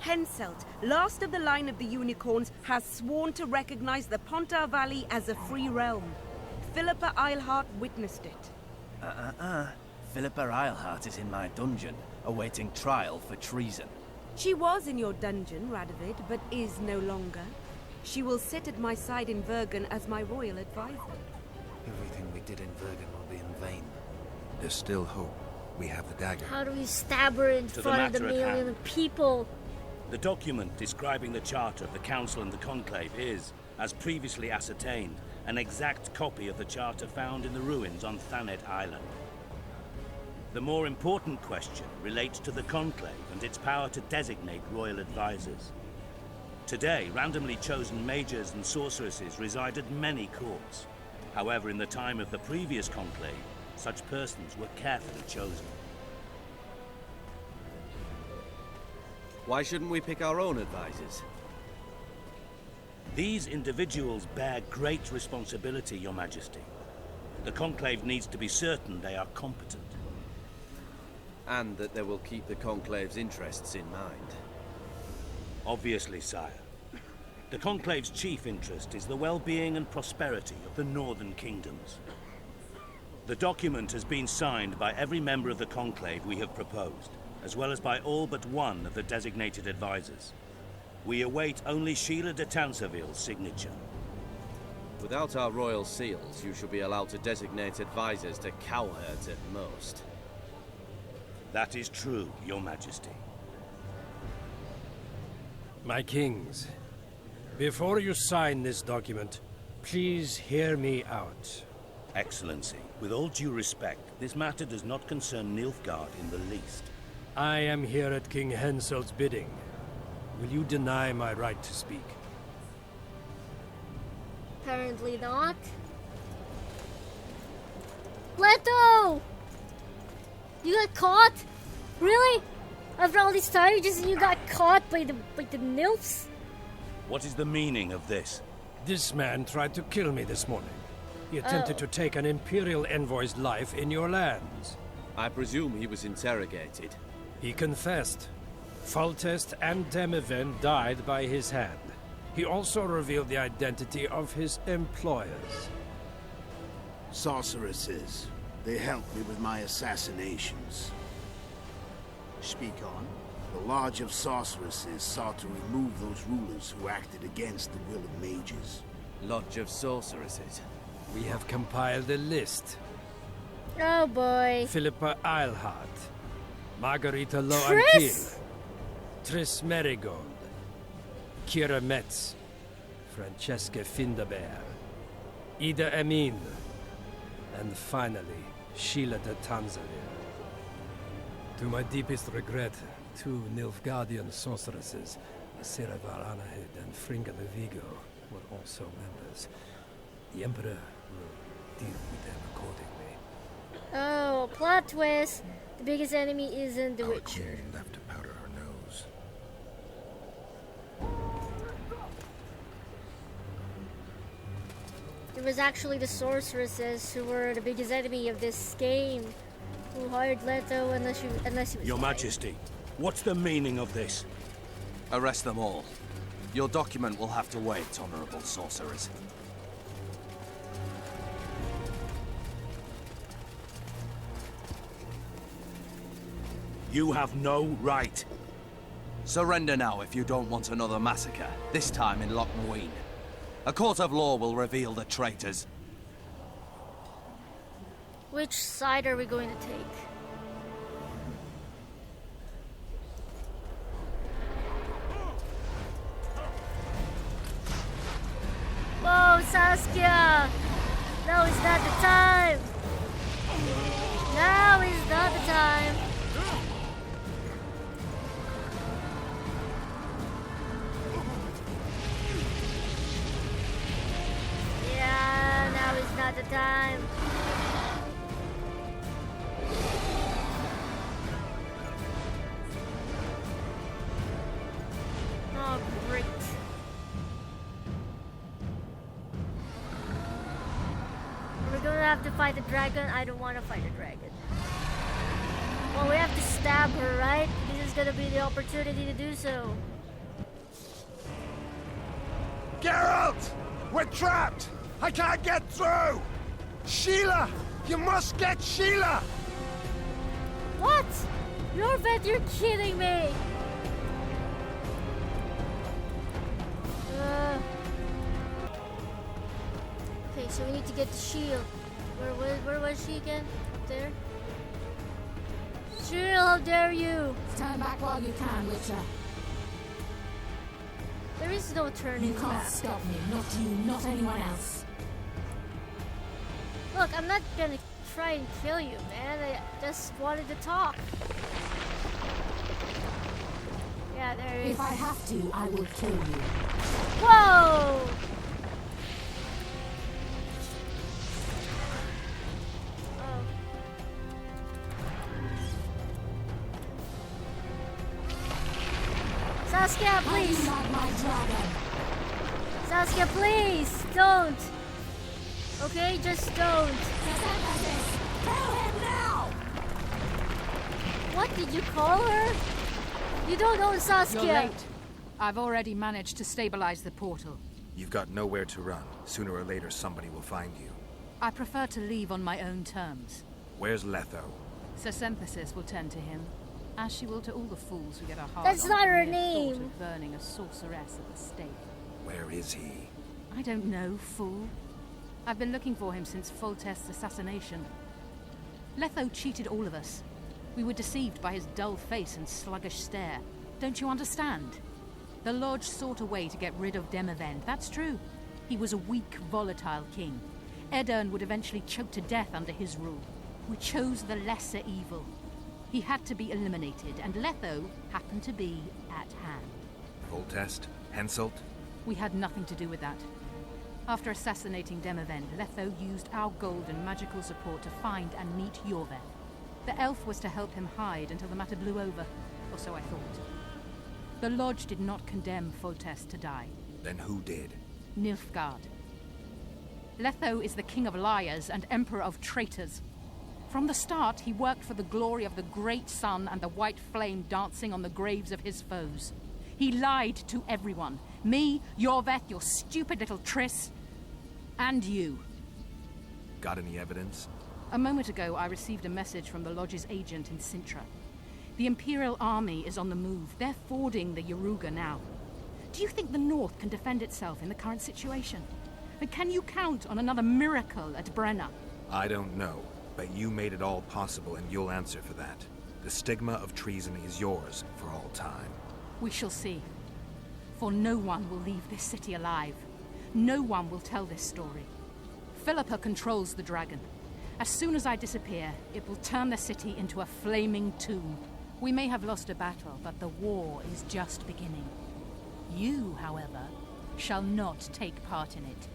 S12: Henselt, last of the line of the unicorns, has sworn to recognize the Pontar Valley as a free realm. Philippa Eilhart witnessed it.
S19: Philippa Eilhart is in my dungeon, awaiting trial for treason.
S12: She was in your dungeon, Radovid, but is no longer. She will sit at my side in Vergen as my royal advisor.
S7: Everything we did in Vergen will be in vain.
S4: There's still hope. We have the dagger.
S1: How do we stab her in
S9: To the
S1: front of the
S9: matter at
S1: million
S9: hand.
S1: people?
S9: The document describing the charter of the Council and the Conclave is, as previously ascertained, an exact copy of the charter found in the ruins on Thanet Island. The more important question relates to the Conclave and its power to designate royal advisors. Today, randomly chosen mages and sorceresses reside at many courts. However, in the time of the previous Conclave, such persons were carefully chosen.
S18: Why shouldn't we pick our own advisors?
S9: These individuals bear great responsibility, Your Majesty. The Conclave needs to be certain they are competent.
S18: And that they will keep the Conclave's interests in mind.
S9: Obviously, sire. The Conclave's chief interest is the well-being and prosperity of the northern kingdoms. The document has been signed by every member of the Conclave we have proposed, as well as by all but one of the designated advisors. We await only Sheila de Tanseville's signature.
S18: Without our royal seals, you shall be allowed to designate advisors to cowherds at most.
S9: That is true, Your Majesty.
S2: My kings, before you sign this document, please hear me out.
S9: Excellency, with all due respect, this matter does not concern Nilfgaard in the least.
S2: I am here at King Henselt's bidding. Will you deny my right to speak?
S1: Apparently not. Leto! You got caught? Really? After all this time, you got caught by the nilfs?
S9: What is the meaning of this?
S2: This man tried to kill me this morning. He attempted to take an Imperial envoy's life in your lands.
S18: I presume he was interrogated.
S2: He confessed. Foltest and Demiven died by his hand. He also revealed the identity of his employers.
S15: Sorceresses. They helped me with my assassinations. Speak on. The Lodge of Sorceresses sought to remove those rulers who acted against the will of mages.
S18: Lodge of Sorceresses.
S2: We have compiled a list.
S1: Oh boy.
S2: Philippa Eilhart, Margarita Loantil, Tris Merigold, Kira Metz, Francesca Findaber, Ida Emin, and finally, Sheila de Tanseville. To my deepest regret, 2 Nilfgaardian sorceresses, Sarah Varanahid and Fringa de Vigo, were also members. The Emperor will deal with them accordingly.
S1: Oh, plot twist! The biggest enemy isn't the Witcher.
S4: Queen left to powder her nose.
S1: It was actually the sorceresses who were the biggest enemy of this game. Who hired Leto unless he was
S9: Your
S1: dead.
S9: Majesty, what's the meaning of this?
S19: Arrest them all. Your document will have to wait, honorable sorcerers.
S9: You have no right.
S19: Surrender now if you don't want another massacre, this time in Loch Muine. A court of law will reveal the traitors.
S1: Which side are we going to take? Whoa, Saskia! Now is not the time! Now is not the time! Yeah, now is not the time. Oh, great. We're gonna have to fight the dragon. I don't want to fight the dragon. Well, we have to stab her, right? This is gonna be the opportunity to do so.
S15: Geralt! We're trapped! I can't get through! Sheila! You must get Sheila!
S1: What? Norvet, you're kidding me! Okay, so we need to get the shield. Where was she again? Up there? Shield, how dare you!
S20: Turn back while you can, Witcher.
S1: There is no turning
S20: back. You can't stop me, not you, not anyone else.
S1: Look, I'm not gonna try and kill you, man. I just wanted to talk. Yeah, there is.
S20: If I have to, I will kill you.
S1: Whoa! Saskia, please! Saskia, please! Don't! Okay, just don't.
S20: Kill him now!
S1: What did you call her? You don't know Saskia.
S20: You're late.
S11: I've already managed to stabilize the portal.
S4: You've got nowhere to run. Sooner or later, somebody will find you.
S11: I prefer to leave on my own terms.
S4: Where's Letho?
S11: Sir Synthesis will tend to him, as she will to all the fools who get a hard
S1: That's
S11: on
S1: not
S11: at the
S1: her
S11: mere
S1: name.
S11: thought of burning a sorceress at the stake.
S4: Where is he?
S11: I don't know, fool. I've been looking for him since Foltest's assassination. Letho cheated all of us. We were deceived by his dull face and sluggish stare. Don't you understand? The Lodge sought a way to get rid of Demavend, that's true. He was a weak, volatile king. Edirn would eventually choke to death under his rule. We chose the lesser evil. He had to be eliminated, and Letho happened to be at hand.
S4: Foltest? Henselt?
S11: We had nothing to do with that. After assassinating Demavend, Letho used our gold and magical support to find and meet Yorveth. The elf was to help him hide until the matter blew over, or so I thought. The Lodge did not condemn Foltest to die.
S4: Then who did?
S11: Nilfgaard. Letho is the king of liars and emperor of traitors. From the start, he worked for the glory of the great sun and the white flame dancing on the graves of his foes. He lied to everyone. Me, Yorveth, your stupid little Triss, and you.
S4: Got any evidence?
S11: A moment ago, I received a message from the Lodge's agent in Sintra. The Imperial Army is on the move. They're fording the Yaruga now. Do you think the North can defend itself in the current situation? And can you count on another miracle at Brenna?
S4: I don't know, but you made it all possible and you'll answer for that. The stigma of treason is yours for all time.
S11: We shall see. For no one will leave this city alive. No one will tell this story. Philippa controls the dragon. As soon as I disappear, it will turn the city into a flaming tomb. We may have lost a battle, but the war is just beginning. You, however, shall not take part in it.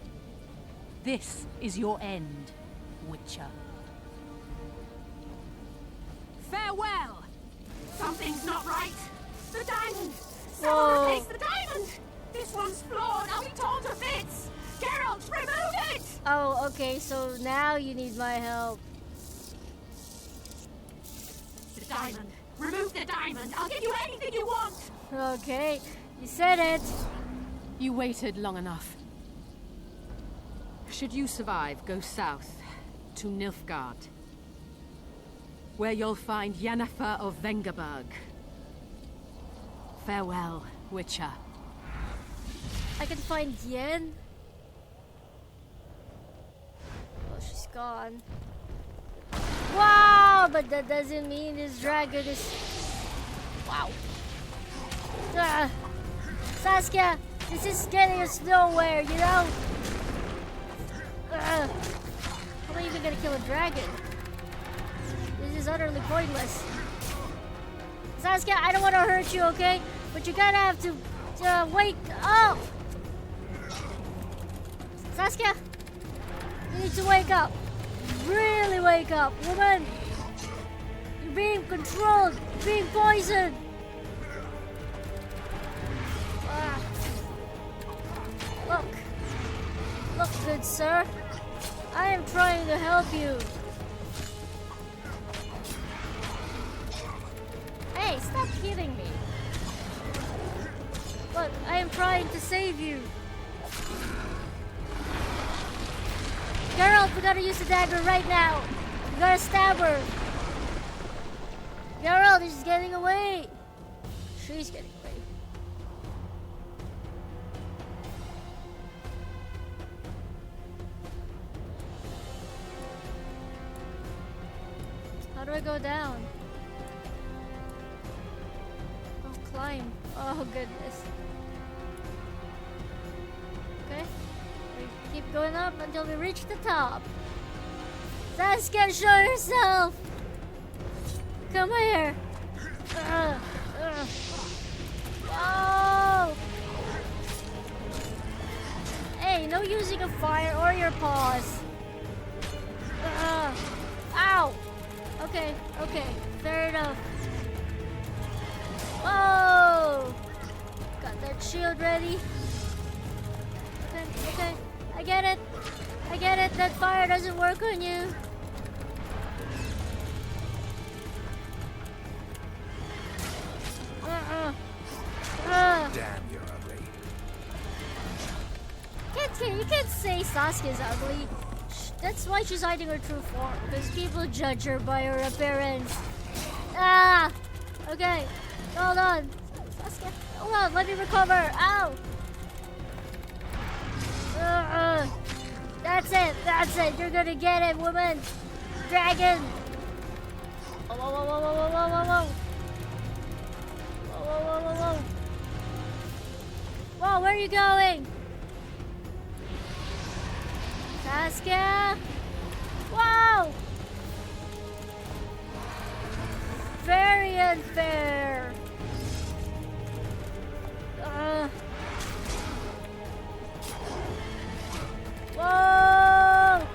S11: This is your end, Witcher.
S20: Farewell! Something's not right. The diamond!
S1: Whoa.
S20: Someone replace the diamond! This one's flawed. I'll be torn to bits! Geralt, remove it!
S1: Oh, okay, so now you need my help.
S20: The diamond. Remove the diamond. I'll give you anything you want.
S1: Okay, you said it.
S11: You waited long enough. Should you survive, go south to Nilfgaard, where you'll find Yennefer of Vengerberg. Farewell, Witcher.
S1: I can find Yen. Oh, she's gone. Wow, but that doesn't mean this dragon is... Wow. Saskia, this is getting us nowhere, you know? How am I even gonna kill a dragon? This is utterly pointless. Saskia, I don't want to hurt you, okay? But you're gonna have to wake up. Saskia, you need to wake up. Really wake up, woman. You're being controlled. You're being poisoned. Look, good sir. I am trying to help you. Hey, stop hitting me. Look, I am trying to save you. Geralt, we gotta use the dagger right now. We gotta stab her. Geralt, she's getting away. She's getting away. How do I go down? Oh, climb. Oh, goodness. Okay. We keep going up until we reach the top. Saskia, show yourself! Come here! Oh! Hey, no using of fire or your paws. Ow! Okay, fair enough. Whoa! Got that shield ready. Okay, I get it. That fire doesn't work on you.
S4: Damn your
S1: Sasuke's ugly. That's why she's hiding her true form, because people judge her by her appearance. Ah! Okay, hold on. Sasuke, hold on, let me recover. Ow! That's it, you're gonna get it, woman! Dragon! Whoa, whoa, whoa, whoa, whoa, whoa, whoa, whoa! Whoa, whoa, whoa, whoa, whoa! Whoa, where are you going? Sasuke! Whoa! Very unfair! Whoa!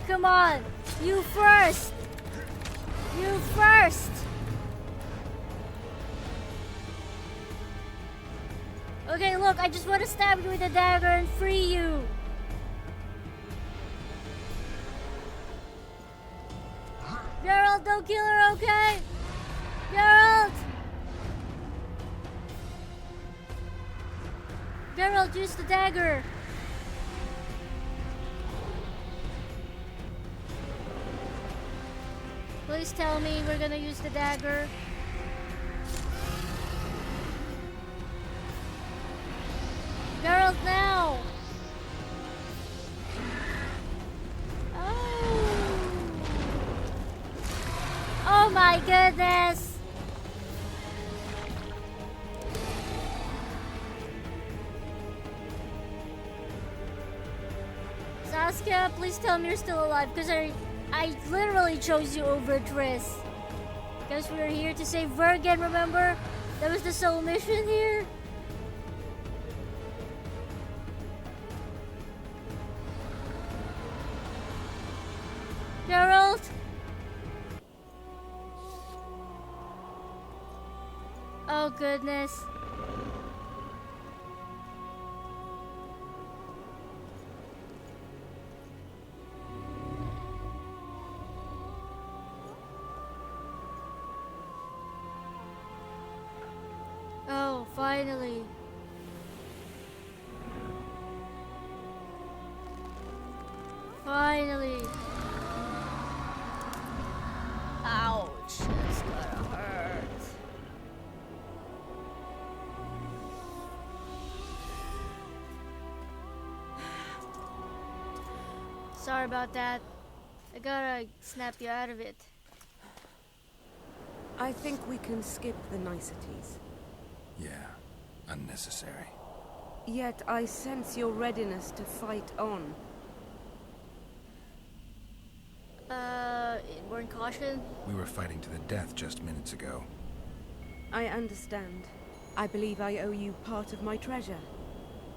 S1: Come on! You first! You first! Okay, look, I just want to stab you with a dagger and free you! Geralt, don't kill her, okay? Geralt! Geralt, use the dagger! Please tell me we're gonna use the dagger. Geralt, now! Oh my goodness! Sasuke, please tell me you're still alive, because I literally chose you over Triss. Because we were here to save Vergen, remember? That was the sole mission here. Geralt? Oh goodness. Oh, finally. Finally. Ouch, it's gonna hurt. Sorry about that. I gotta snap you out of it.
S12: I think we can skip the niceties.
S4: Yeah, unnecessary.
S12: Yet I sense your readiness to fight on.
S1: Inborn caution?
S4: We were fighting to the death just minutes ago.
S12: I understand. I believe I owe you part of my treasure.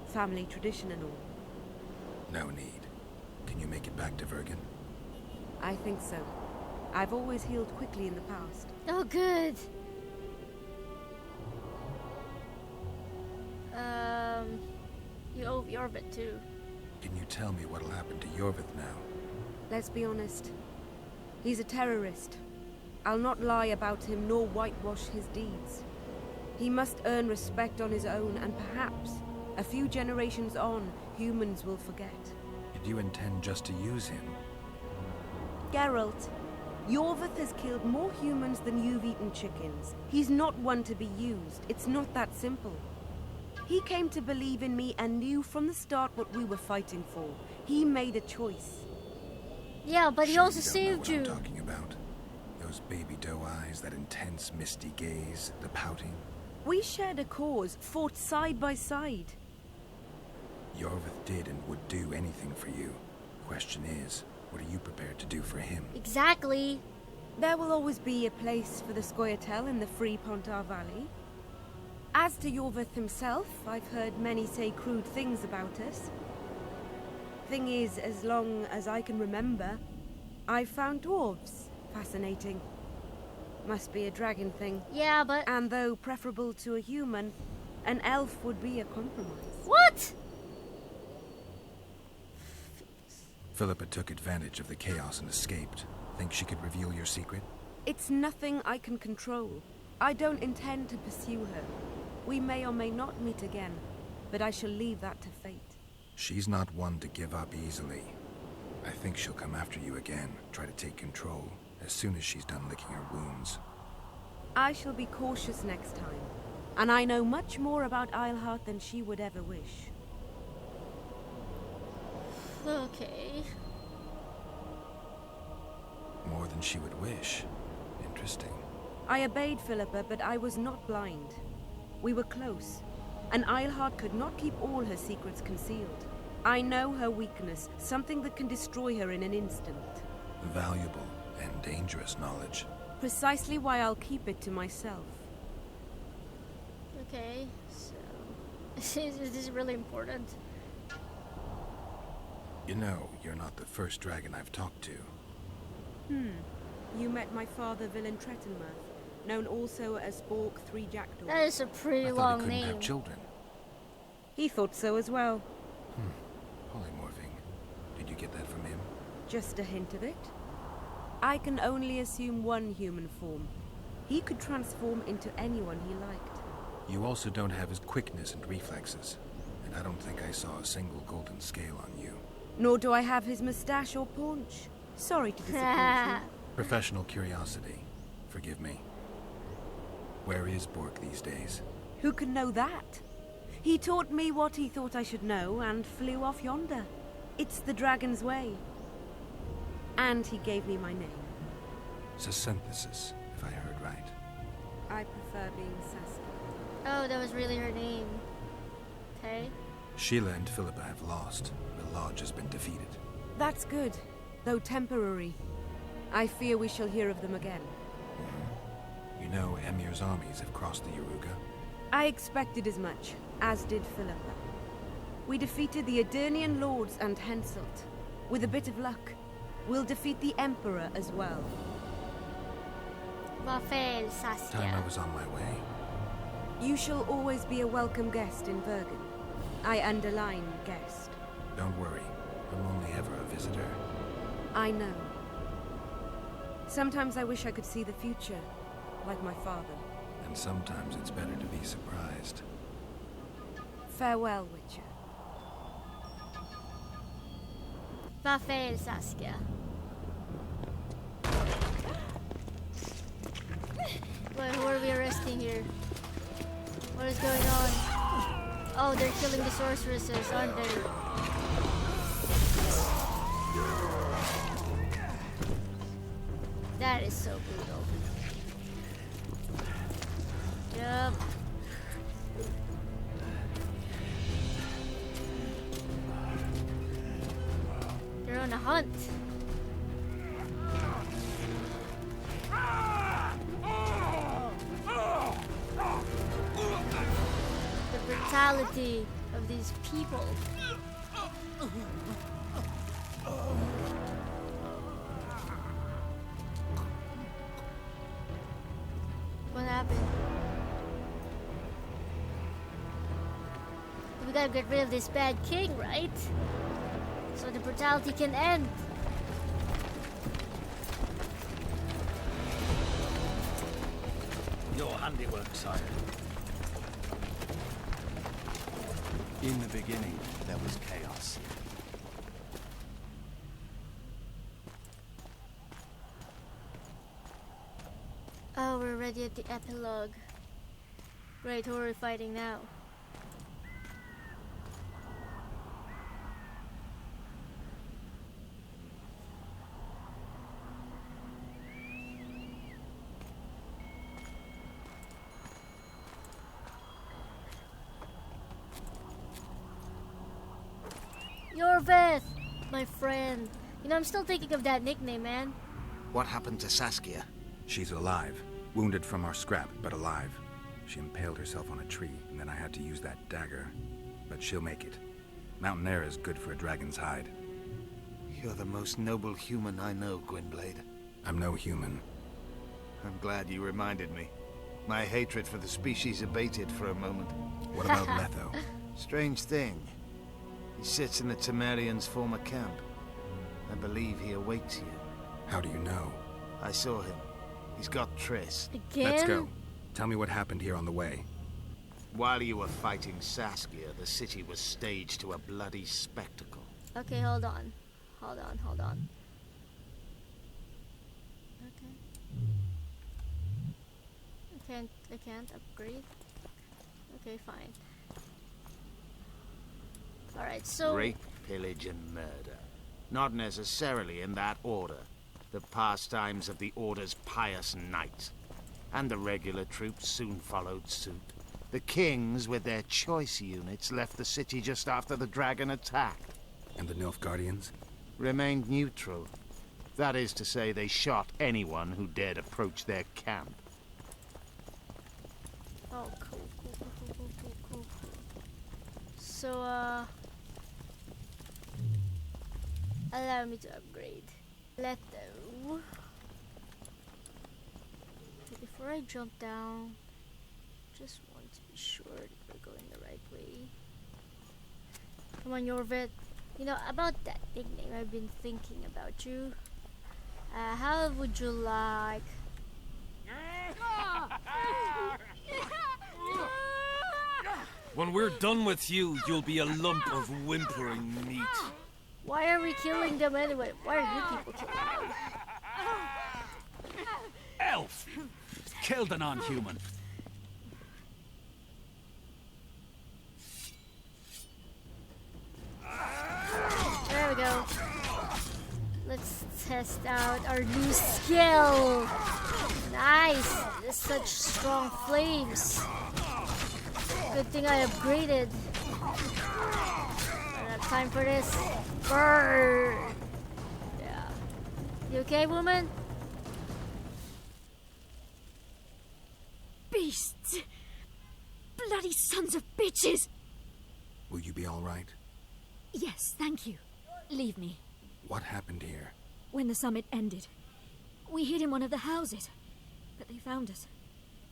S12: Family tradition and all.
S4: No need. Can you make it back to Vergen?
S12: I think so. I've always healed quickly in the past.
S1: Oh, good. You owe Jorvik too.
S4: Can you tell me what'll happen to Jorvik now?
S12: Let's be honest. He's a terrorist. I'll not lie about him nor whitewash his deeds. He must earn respect on his own, and perhaps, a few generations on, humans will forget.
S4: Did you intend just to use him?
S12: Geralt, Jorvik has killed more humans than you've eaten chickens. He's not one to be used. It's not that simple. He came to believe in me and knew from the start what we were fighting for. He made a choice.
S1: Yeah, but he
S4: Sure
S1: also
S4: you don't
S1: saved
S4: know
S1: you.
S4: what I'm talking about. Those baby doe eyes, that intense misty gaze, the pouting.
S12: We shared a cause, fought side by side.
S4: Jorvik did and would do anything for you. Question is, what are you prepared to do for him?
S1: Exactly.
S12: There will always be a place for the Scoia'tael in the free Pontar Valley. As to Jorvik himself, I've heard many say crude things about us. Thing is, as long as I can remember, I've found dwarves fascinating. Must be a dragon thing.
S1: Yeah, but...
S12: And though preferable to a human, an elf would be a compromise.
S1: What?
S4: Philippa took advantage of the chaos and escaped. Think she could reveal your secret?
S12: It's nothing I can control. I don't intend to pursue her. We may or may not meet again, but I shall leave that to fate.
S4: She's not one to give up easily. I think she'll come after you again, try to take control, as soon as she's done licking her wounds.
S12: I shall be cautious next time, and I know much more about Eilhart than she would ever wish.
S1: Okay.
S4: More than she would wish. Interesting.
S12: I obeyed Philippa, but I was not blind. We were close, and Eilhart could not keep all her secrets concealed. I know her weakness, something that can destroy her in an instant.
S4: Valuable and dangerous knowledge.
S12: Precisely why I'll keep it to myself.
S1: Okay, so... Is this really important?
S4: You know, you're not the first dragon I've talked to.
S12: You met my father, Villain Trettenmirth, known also as Bork Three Jackdaws.
S1: That is a pretty long name.
S4: Have children.
S12: He thought so as well.
S4: Polymorphing. Did you get that from him?
S12: Just a hint of it. I can only assume one human form. He could transform into anyone he liked.
S4: You also don't have his quickness and reflexes, and I don't think I saw a single golden scale on you.
S12: Nor do I have his mustache or paunch. Sorry to disappoint you.
S4: Professional curiosity. Forgive me. Where is Bork these days?
S12: Who can know that? He taught me what he thought I should know and flew off yonder. It's the dragon's way. And he gave me my name.
S4: Synthesis, if I heard right.
S12: I prefer being Saskia.
S1: Oh, that was really her name. Okay.
S4: Sheila and Philippa have lost. The Lodge has been defeated.
S12: That's good, though temporary. I fear we shall hear of them again.
S4: You know Emir's armies have crossed the Yaruga?
S12: I expected as much, as did Philippa. We defeated the Edirnian lords and Henselt. With a bit of luck, we'll defeat the Emperor as well.
S1: Buffet, Saskia.
S4: Time I was on my way.
S12: You shall always be a welcome guest in Bergen. I underline guest.
S4: Don't worry, I'm only ever a visitor.
S12: I know. Sometimes I wish I could see the future, like my father.
S4: And sometimes it's better to be surprised.
S12: Farewell, Witcher.
S1: Buffet, Saskia. Wait, who are we arresting here? What is going on? Oh, they're killing the sorceresses, aren't they? That is so brutal. Yup. They're on a hunt. The brutality of these people. What happened? We gotta get rid of this bad king, right? So the brutality can end.
S13: Your handiwork, sire.
S19: In the beginning, there was chaos.
S1: Oh, we're already at the epilogue. Great, who are we fighting now? Yorveth, my friend. You know, I'm still thinking of that nickname, man.
S15: What happened to Saskia?
S4: She's alive. Wounded from our scrap, but alive. She impaled herself on a tree, and then I had to use that dagger. But she'll make it. Mountain air is good for a dragon's hide.
S15: You're the most noble human I know, Gwynbleidd.
S4: I'm no human.
S7: I'm glad you reminded me. My hatred for the species abated for a moment.
S4: What about Letho?
S7: Strange thing. He sits in the Temerians' former camp. I believe he awaits you.
S4: How do you know?
S7: I saw him. He's got Triss.
S1: Again?
S4: Let's go. Tell me what happened here on the way.
S7: While you were fighting Saskia, the city was staged to a bloody spectacle.
S1: Okay, hold on. Hold on. Okay. I can't upgrade. Okay, fine. Alright, so...
S7: Rape, pillage, and murder. Not necessarily in that order. The pastimes of the Order's pious knights. And the regular troops soon followed suit. The kings, with their choice units, left the city just after the dragon attacked.
S4: And the Nilfgaardians?
S7: Remained neutral. That is to say, they shot anyone who dared approach their camp.
S1: Oh, cool. So, allow me to upgrade. Letho. Okay, before I jump down, just want to be sure that we're going the right way. Come on, Yorvet. You know, about that nickname, I've been thinking about you. How would you like...
S2: When we're done with you, you'll be a lump of whimpering meat.
S1: Why are we killing them anyway? Why are you people killing them?
S13: Elf! Kill the non-human.
S1: There we go. Let's test out our new skill. Nice! There's such strong flames. Good thing I upgraded. I don't have time for this. Burn! Yeah. You okay, woman?
S21: Beasts! Bloody sons of bitches!
S4: Will you be all right?
S21: Yes, thank you. Leave me.
S4: What happened here?
S21: When the summit ended, we hid in one of the houses, but they found us.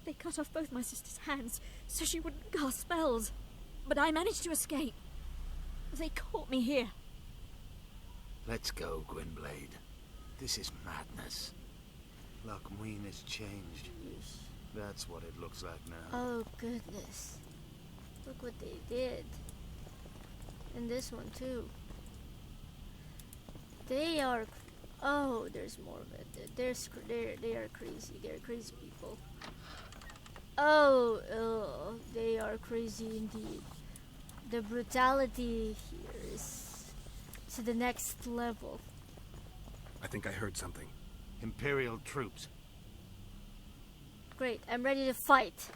S21: They cut off both my sister's hands so she wouldn't cast spells, but I managed to escape. They caught me here.
S7: Let's go, Gwynbleidd. This is madness. Lochmuin has changed. That's what it looks like now.
S1: Oh goodness. Look what they did. And this one too. They are... Oh, there's more of it. They are crazy. They're crazy people. Oh, they are crazy indeed. The brutality here is to the next level.
S4: I think I heard something.
S7: Imperial troops.
S1: Great, I'm ready to fight.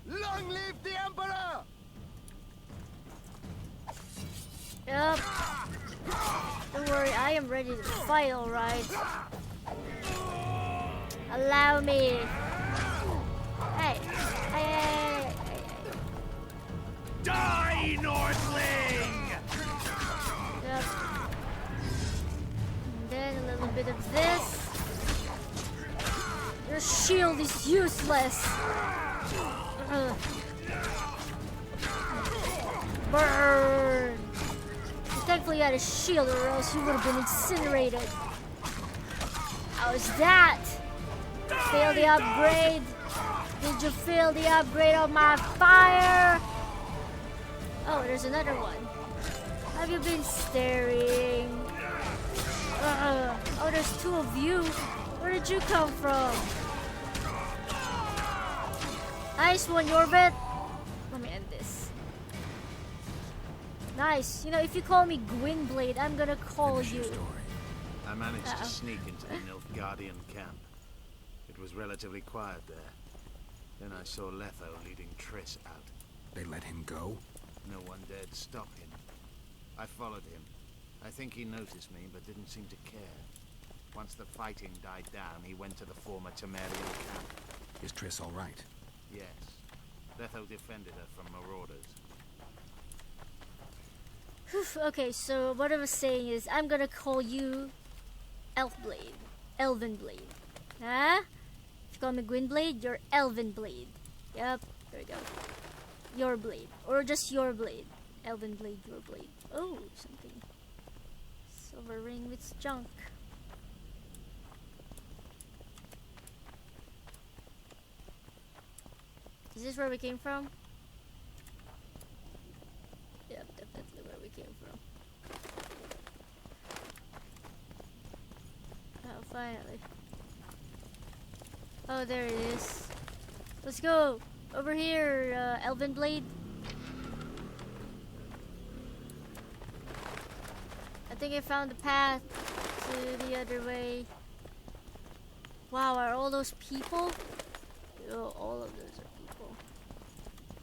S7: Long live the Emperor!
S1: Yep. Don't worry, I am ready to fight, alright. Allow me. Hey.
S13: Die, Northling!
S1: Yep. And then a little bit of this. Your shield is useless. Burn! Thankfully you had a shield or else you would have been incinerated. How's that? Fail the upgrade? Did you fail the upgrade of my fire? Oh, there's another one. Have you been staring? Oh, there's two of you. Where did you come from? Nice one, Yorvet. Let me end this. Nice. You know, if you call me Gwynbleidd, I'm gonna call you.
S7: I managed to sneak into the Nilfgaardian camp. It was relatively quiet there. Then I saw Letho leading Triss out.
S4: They let him go?
S7: No one dared stop him. I followed him. I think he noticed me, but didn't seem to care. Once the fighting died down, he went to the former Temerian camp.
S4: Is Triss all right?
S7: Yes. Letho defended her from marauders.
S1: Okay, so what I was saying is, I'm gonna call you Elvenbleidd. Huh? If you call me Gwynbleidd, you're Elvenbleidd. Yep, there we go. Your blade. Or just your blade. Elvenbleidd, your blade. Oh, something. Silver ring with junk. Is this where we came from? Yep, definitely where we came from. Oh, finally. Oh, there it is. Let's go! Over here, Elvenbleidd. I think I found the path to the other way. Wow, are all those people? Oh, all of those are people.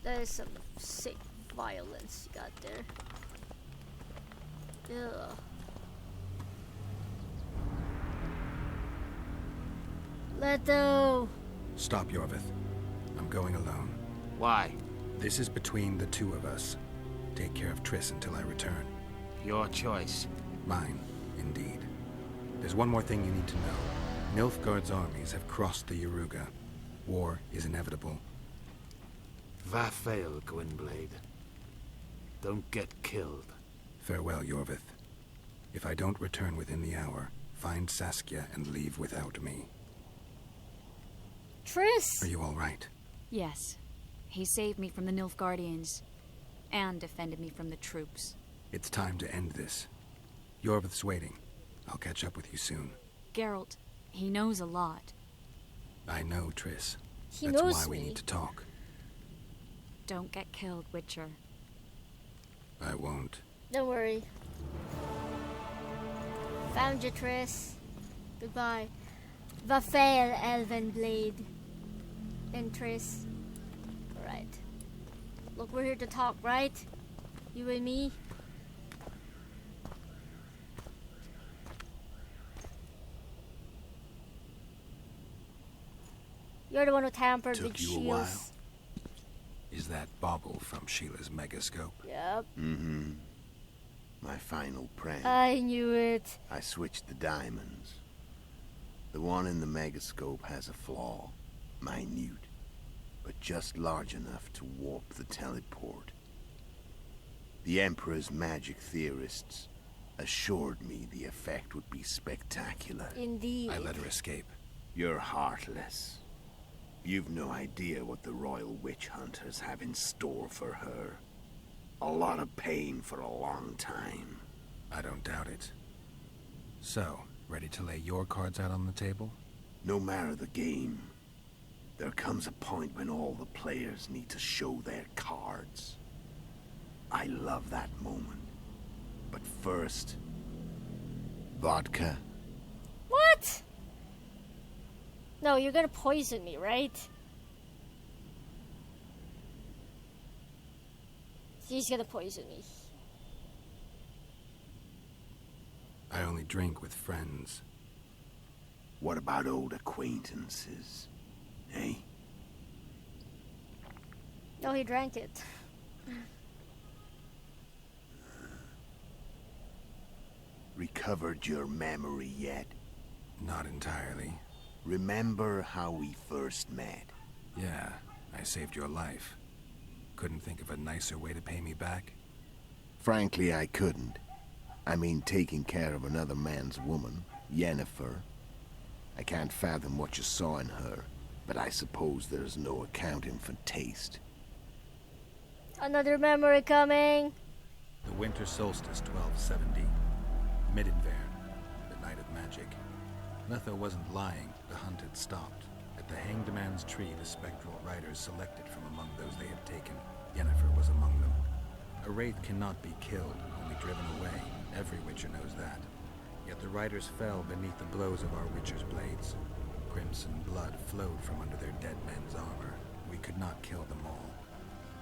S1: That is some sick violence you got there. Ugh. Leto!
S4: Stop, Yorvith. I'm going alone.
S7: Why?
S4: This is between the two of us. Take care of Triss until I return.
S7: Your choice.
S4: Mine, indeed. There's one more thing you need to know. Nilfgaard's armies have crossed the Yaruga. War is inevitable.
S7: Vafail, Gwynbleidd. Don't get killed.
S4: Farewell, Yorvith. If I don't return within the hour, find Saskia and leave without me.
S1: Triss!
S4: Are you all right?
S10: Yes. He saved me from the Nilfgaardians and defended me from the troops.
S4: It's time to end this. Yorvith's waiting. I'll catch up with you soon.
S10: Geralt, he knows a lot.
S4: I know, Triss.
S1: He
S4: That's
S1: knows
S4: why we
S1: me.
S4: need to talk.
S10: Don't get killed, Witcher.
S4: I won't.
S1: Don't worry. Found you, Triss. Goodbye. Vafail, Elvenbleidd. And Triss. Alright. Look, we're here to talk, right? You and me? You're the one who tampered with
S4: Took you
S1: shields.
S4: a while. Is that bauble from Sheila's megascope?
S1: Yep.
S15: Mm-hmm. My final prank.
S1: I knew it.
S15: I switched the diamonds. The one in the megascope has a flaw. Minute. But just large enough to warp the teleport. The Emperor's magic theorists assured me the effect would be spectacular.
S1: Indeed.
S4: I let her escape.
S15: You're heartless. You've no idea what the royal witch hunters have in store for her. A lot of pain for a long time.
S4: I don't doubt it. So, ready to lay your cards out on the table?
S15: No matter the game, there comes a point when all the players need to show their cards. I love that moment. But first, vodka.
S1: What? No, you're gonna poison me, right? He's gonna poison me.
S4: I only drink with friends.
S15: What about old acquaintances? Eh?
S1: No, he drank it.
S15: Recovered your memory yet?
S4: Not entirely.
S15: Remember how we first met?
S4: Yeah, I saved your life. Couldn't think of a nicer way to pay me back?
S15: Frankly, I couldn't. I mean, taking care of another man's woman, Yennefer. I can't fathom what you saw in her, but I suppose there's no accounting for taste.
S1: Another memory coming.
S4: The winter solstice, 1270. Midinvern, the night of magic. Letho wasn't lying, the hunt had stopped. At the Hanged Man's Tree, the spectral riders selected from among those they had taken. Yennefer was among them. A wraith cannot be killed, only driven away. Every Witcher knows that. Yet the riders fell beneath the blows of our Witcher's blades. Crimson blood flowed from under their dead men's armor. We could not kill them all.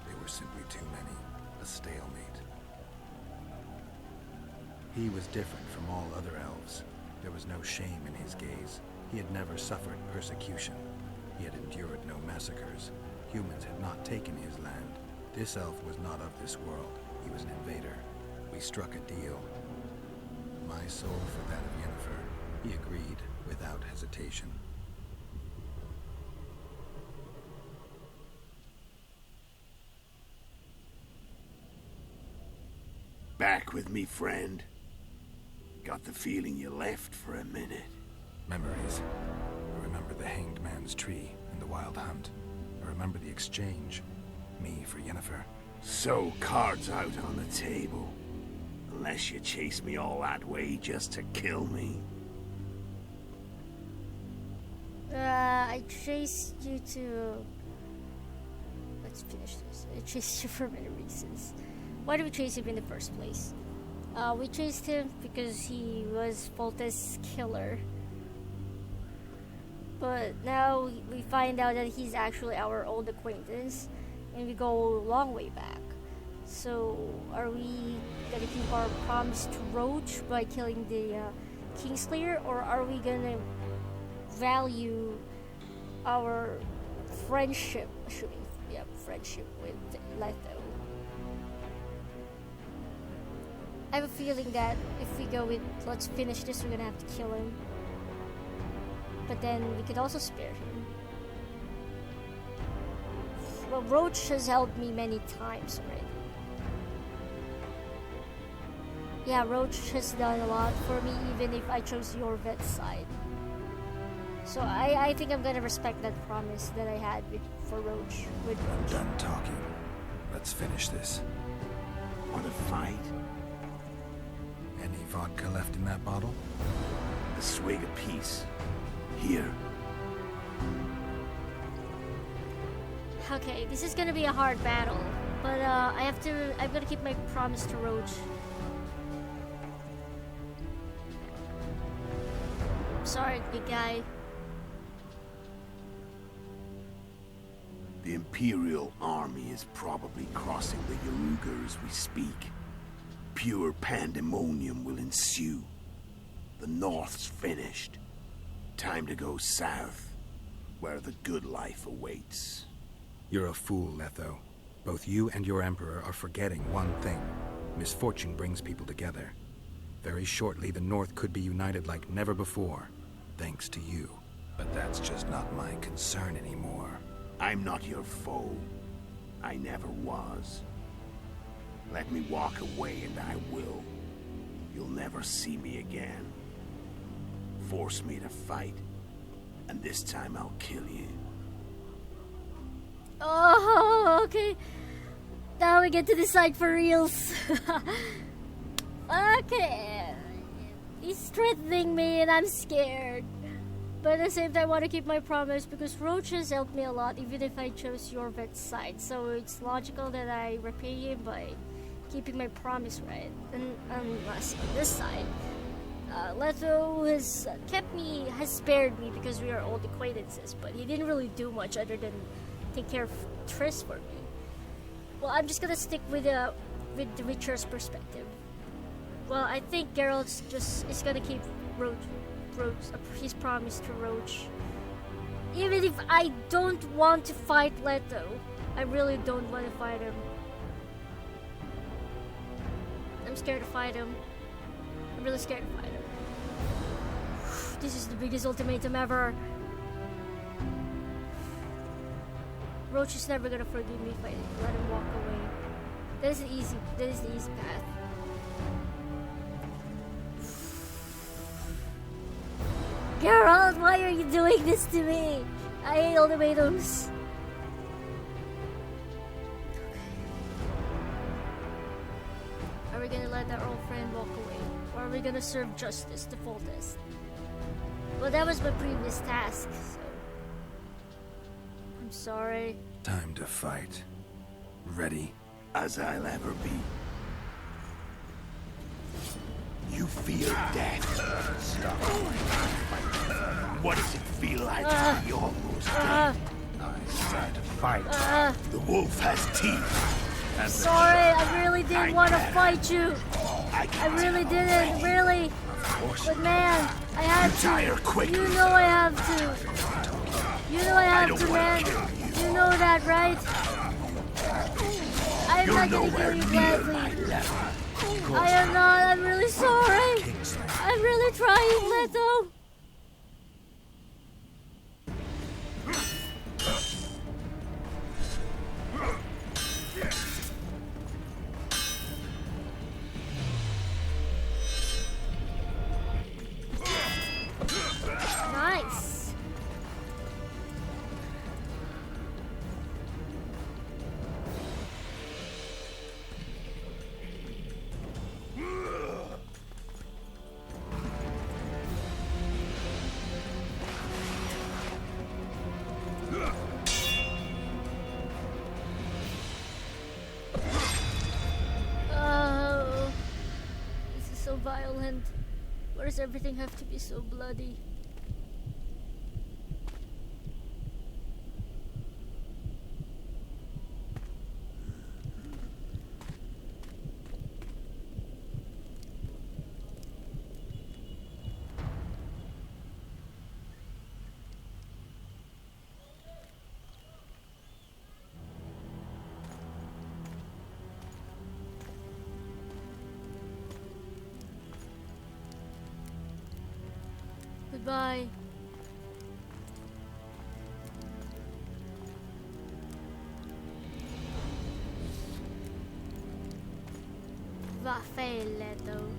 S4: They were simply too many. A stalemate. He was different from all other elves. There was no shame in his gaze. He had never suffered persecution. He had endured no massacres. Humans had not taken his land. This elf was not of this world. He was an invader. We struck a deal. My soul for that of Yennefer. He agreed without hesitation.
S15: Back with me, friend. Got the feeling you left for a minute.
S4: Memories. I remember the Hanged Man's Tree and the Wild Hunt. I remember the exchange. Me for Yennefer.
S15: So, cards out on the table. Unless you chase me all that way just to kill me.
S1: I chased you to... Let's finish this. I chased you for many reasons. Why did we chase him in the first place? We chased him because he was Foltest's killer. But now we find out that he's actually our old acquaintance, and we go a long way back. So, are we gonna keep our promise to Roach by killing the Kingslayer, or are we gonna value our friendship? Friendship with Leto. I have a feeling that if we go with let's finish this, we're gonna have to kill him. But then we could also spare him. Well, Roach has helped me many times already. Yeah, Roach has done a lot for me, even if I chose your vet's side. So I think I'm gonna respect that promise that I had for Roach.
S4: I'm done talking. Let's finish this.
S15: Want to fight?
S4: Any vodka left in that bottle?
S15: A swig apiece. Here.
S1: Okay, this is gonna be a hard battle, but I'm gonna keep my promise to Roach. Sorry, big guy.
S15: The Imperial army is probably crossing the Yaruga as we speak. Pure pandemonium will ensue. The North's finished. Time to go south, where the good life awaits.
S4: You're a fool, Letho. Both you and your Emperor are forgetting one thing. Misfortune brings people together. Very shortly, the North could be united like never before, thanks to you. But that's just not my concern anymore.
S15: I'm not your foe. I never was. Let me walk away and I will. You'll never see me again. Force me to fight, and this time I'll kill you.
S1: Oh, okay. Now we get to decide for reals. Okay. He's threatening me and I'm scared. But at the same time, I want to keep my promise because Roach has helped me a lot, even if I chose your vet's side. So it's logical that I repay him by keeping my promise, right? And unless on this side, Leto has spared me because we are old acquaintances, but he didn't really do much other than take care of Triss for me. Well, I'm just gonna stick with the Witcher's perspective. Well, I think Geralt's is gonna keep his promise to Roach. Even if I don't want to fight Leto, I really don't want to fight him. I'm scared to fight him. I'm really scared to fight him. This is the biggest ultimatum ever. Roach is never gonna forgive me if I let him walk away. That is the easy path. Geralt, why are you doing this to me? I hate ultimatums. Are we gonna let our old friend walk away? Or are we gonna serve justice to Foltest? Well, that was my previous task, so... I'm sorry.
S4: Time to fight. Ready?
S15: As I'll ever be. You fear death. Stop. What does it feel like to be almost dead?
S4: I said fight.
S15: The wolf has teeth.
S1: Sorry, I really didn't want to fight you. I really didn't, really. But man, I had to. You know I have to. You know I have to, man. You know that, right? I'm not gonna kill you gladly. I am not. I'm really sorry. I'm really trying, Leto. Nice. island? Why does everything have to be so bloody? Goodbye. Vaffeletto.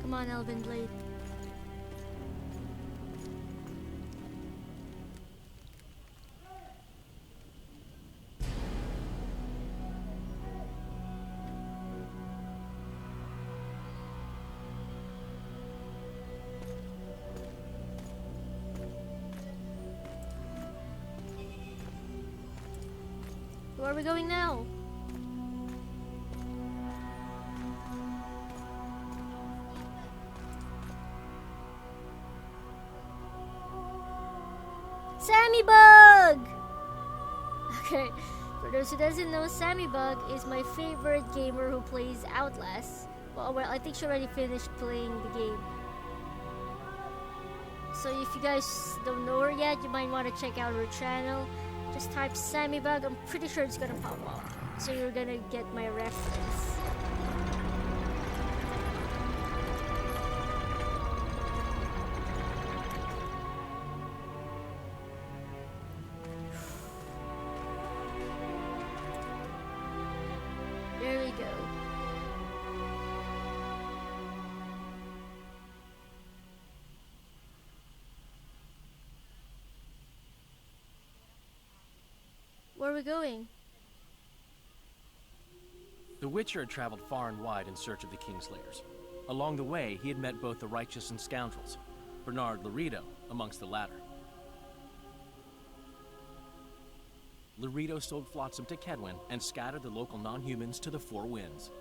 S1: Come on, Elvenbleidd. Where are we going now? Sammy Bug! Okay, for those who doesn't know, Sammy Bug is my favorite gamer who plays Outlast. Well, I think she already finished playing the game. So if you guys don't know her yet, you might want to check out her channel. Just type Sammy Bug, I'm pretty sure it's gonna pop up. So you're gonna get my reference. There we go. Where are we going?
S8: The Witcher had traveled far and wide in search of the Kingslayers. Along the way, he had met both the righteous and scoundrels, Bernard Laredo amongst the latter. Laredo sold Flotsam to Kedwin and scattered the local non-humans to the four winds.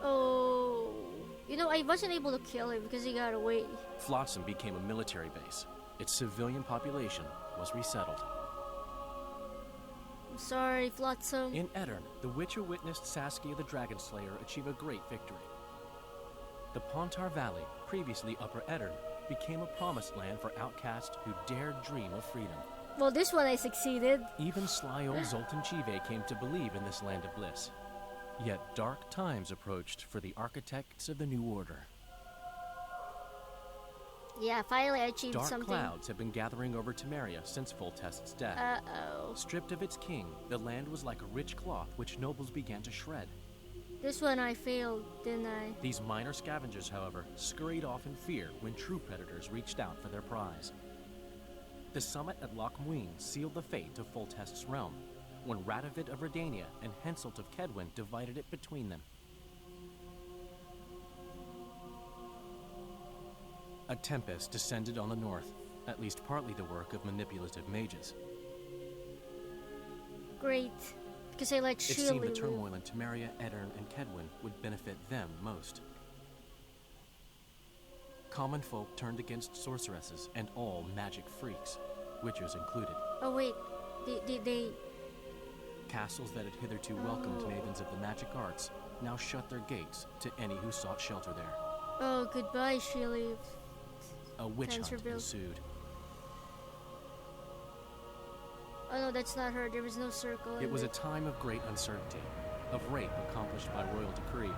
S1: Oh, you know, I wasn't able to kill him because he got away.
S8: Flotsam became a military base. Its civilian population was resettled.
S1: I'm sorry, Flotsam.
S8: In Edirn, the Witcher witnessed Saskia the Dragon Slayer achieve a great victory. The Pontar Valley, previously Upper Edirn, became a promised land for outcasts who dared dream of freedom.
S1: Well, this one I succeeded.
S8: Even sly old Zoltan Chive came to believe in this land of bliss. Yet dark times approached for the architects of the New Order.
S1: Yeah, finally I achieved
S8: Dark
S1: something.
S8: clouds have been gathering over Temeria since Foltest's death.
S1: Uh-oh.
S8: Stripped of its king, the land was like a rich cloth which nobles began to shred.
S1: This one I failed, didn't I?
S8: These minor scavengers, however, scurried off in fear when true predators reached out for their prize. The summit at Loch Muin sealed the fate of Foltest's realm, when Radovid of Redania and Henselt of Kedwin divided it between them. A tempest descended on the north, at least partly the work of manipulative mages.
S1: Great, because I let
S8: It
S1: Sheila
S8: seemed the
S1: live.
S8: turmoil in Temeria, Edirn, and Kedwin would benefit them most. Common folk turned against sorceresses and all magic freaks, witchers included.
S1: Oh wait, they...
S8: Castles that had hitherto welcomed mavens of the magic arts now shut their gates to any who sought shelter there.
S1: Oh, goodbye, Sheila.
S8: A witch hunt
S1: Canterville.
S8: ensued.
S1: Oh no, that's not her. There was no circle.
S8: It
S1: in
S8: was a time of great uncertainty, of rape accomplished by royal decree.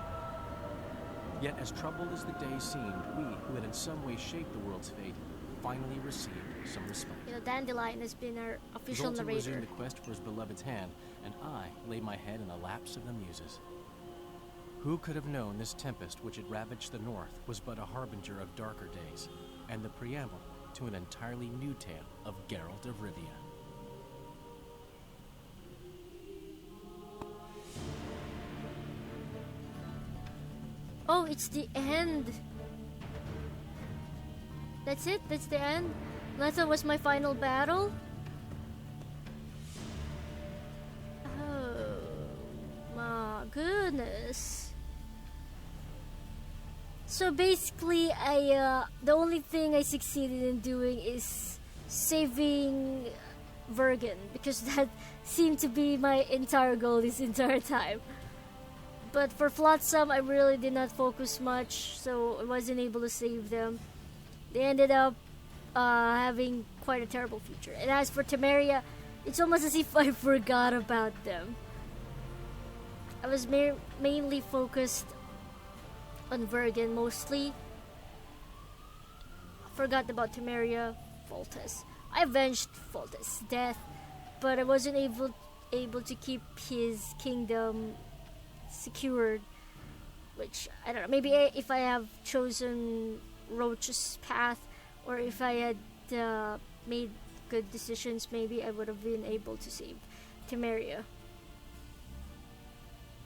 S8: Yet as troubled as the day seemed, we, who had in some way shaped the world's fate, finally received some respite.
S1: You know, Dandelion has been our official
S8: Zoltan
S1: narrator.
S8: resumed the quest for his beloved's hand, and I laid my head in the laps of the muses. Who could have known this tempest which had ravaged the north was but a harbinger of darker days, and the preamble to an entirely new tale of Geralt of Rivia.
S1: Oh, it's the end. That's it? That's the end? Letha was my final battle? Oh. goodness. So basically, the only thing I succeeded in doing is saving Vergen, because that seemed to be my entire goal this entire time. But for Flotsam, I really did not focus much, so I wasn't able to save them. They ended up having quite a terrible future. And as for Temeria, it's almost as if I forgot about them. I was mainly focused on Vergen mostly. I forgot about Temeria, Foltest. I avenged Foltest's death, but I wasn't able to keep his kingdom secured, which I don't know. Maybe if I have chosen Roach's path, or if I had made good decisions, maybe I would have been able to save Temeria.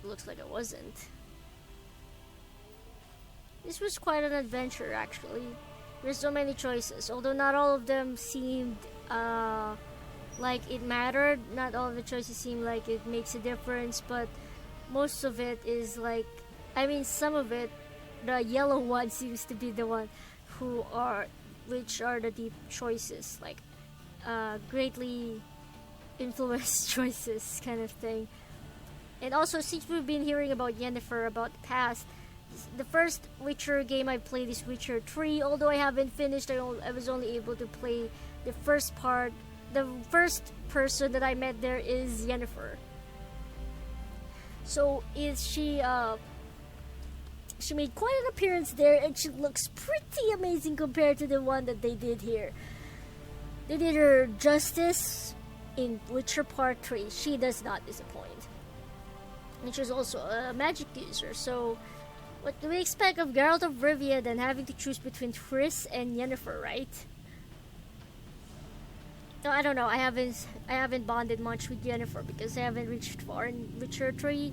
S1: Looks like I wasn't. This was quite an adventure, actually. There's so many choices, although not all of them seemed like it mattered. Not all of the choices seem like it makes a difference, but most of it is like, I mean, some of it, the yellow one seems to be the one which are the deep choices, like greatly influenced choices kind of thing. And also, since we've been hearing about Yennefer, about the past, the first Witcher game I played is Witcher 3. Although I haven't finished, I was only able to play the first part. The first person that I met there is Yennefer. So she made quite an appearance there, and she looks pretty amazing compared to the one that they did here. They did her justice in Witcher Part 3. She does not disappoint. And she's also a magic user, so what do we expect of Geralt of Rivia than having to choose between Triss and Yennefer, right? No, I don't know. I haven't bonded much with Yennefer because I haven't reached far in Witcher 3.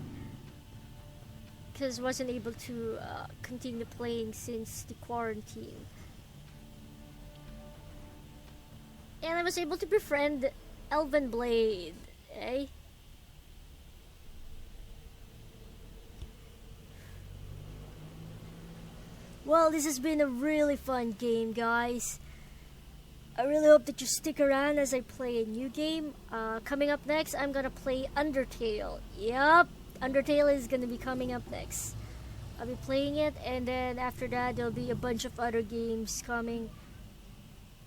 S1: Because I wasn't able to continue playing since the quarantine. And I was able to befriend Elvenbleidd, eh? Well, this has been a really fun game, guys. I really hope that you stick around as I play a new game. Coming up next, I'm gonna play Undertale. Yup, Undertale is gonna be coming up next. I'll be playing it, and then after that, there'll be a bunch of other games coming.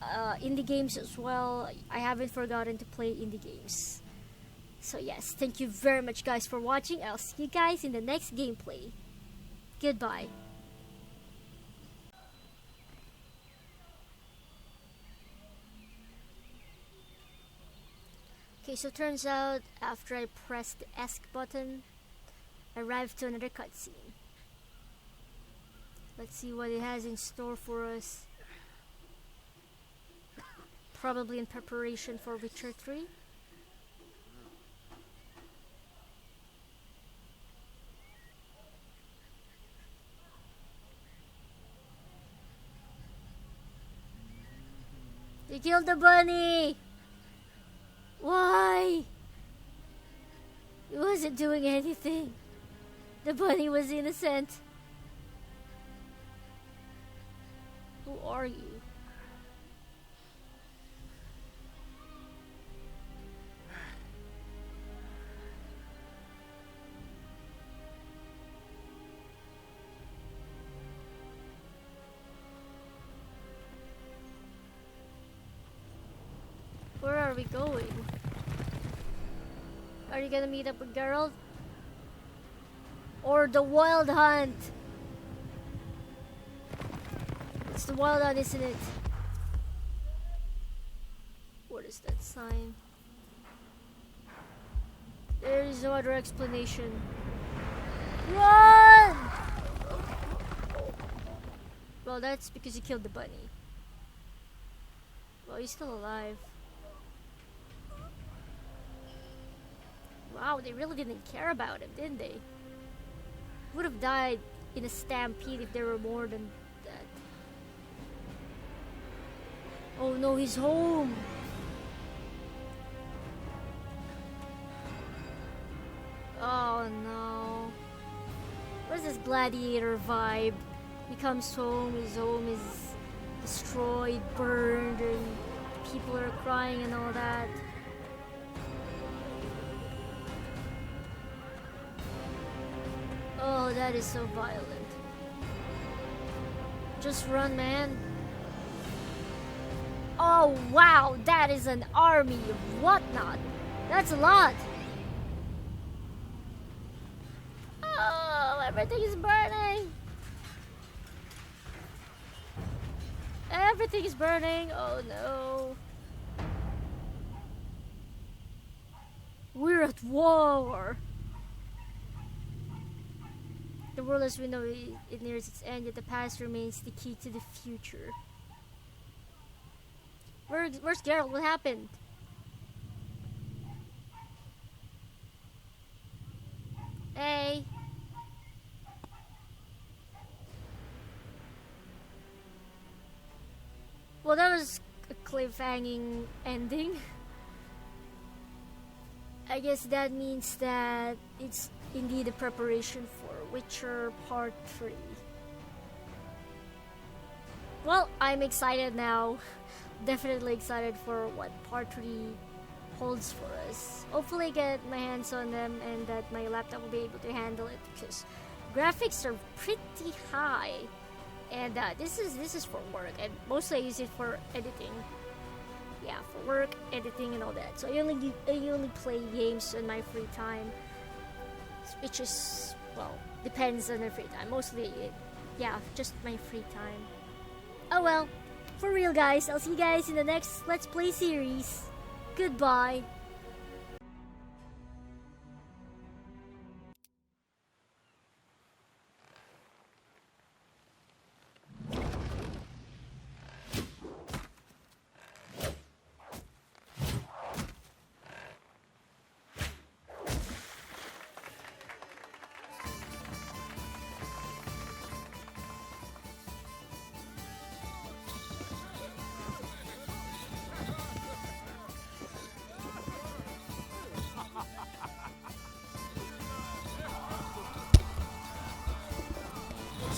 S1: Indie games as well. I haven't forgotten to play indie games. So yes, thank you very much, guys, for watching. I'll see you guys in the next gameplay. Goodbye. Okay, so turns out after I pressed the ESC button, I arrived to another cutscene. Let's see what it has in store for us. Probably in preparation for Witcher 3. They killed the bunny! Why? It wasn't doing anything. The bunny was innocent. Who are you? Where are we going? Are you gonna meet up with Geralt? Or the Wild Hunt? It's the Wild Hunt, isn't it? What is that sign? There is no other explanation. Run! Well, that's because you killed the bunny. Well, he's still alive. Wow, they really didn't care about him, didn't they? Would have died in a stampede if there were more than that. Oh no, he's home! Oh no. this gladiator vibe. He comes home, his home is destroyed, burned, and people are crying and all that. Oh, that is so violent. Just run, man. Oh, wow, that is an army of whatnot. That's a lot. Oh, everything is burning. Everything is burning. Oh, no. We're at war. The world as we know it nears its end, yet the past remains the key to the future. Where's Geralt? What happened? Hey. Well, that was a cliffhanging ending. I guess that means that it's indeed a preparation for Witcher Part 3. Well, I'm excited now. Definitely excited for what Part 3 holds for us. Hopefully I get my hands on them and that my laptop will be able to handle it, because graphics are pretty high. And this is for work, and mostly I use it for editing. Yeah, for work, editing, and all that. So I only play games in my free time, which is, well, depends on the free time. Mostly, yeah, just my free time. Oh well, for real, guys. I'll see you guys in the next Let's Play series. Goodbye.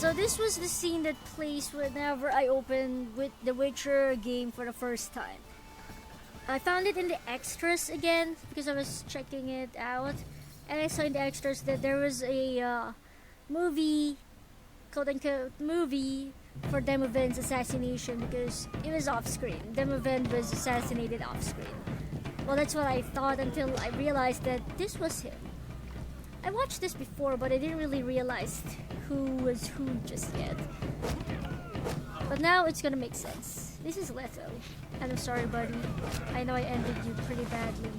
S1: So this was the scene that plays whenever I opened with the Witcher game for the first time. I found it in the extras again because I was checking it out, and I saw in the extras that there was a movie, quote-unquote movie, for Demavend's assassination because it was off-screen. Demavend was assassinated off-screen. Well, that's what I thought until I realized that this was him. I watched this before, but I didn't really realize who was who just yet. But now it's gonna make sense. This is Leto. And I'm sorry, buddy. I know I ended you pretty badly.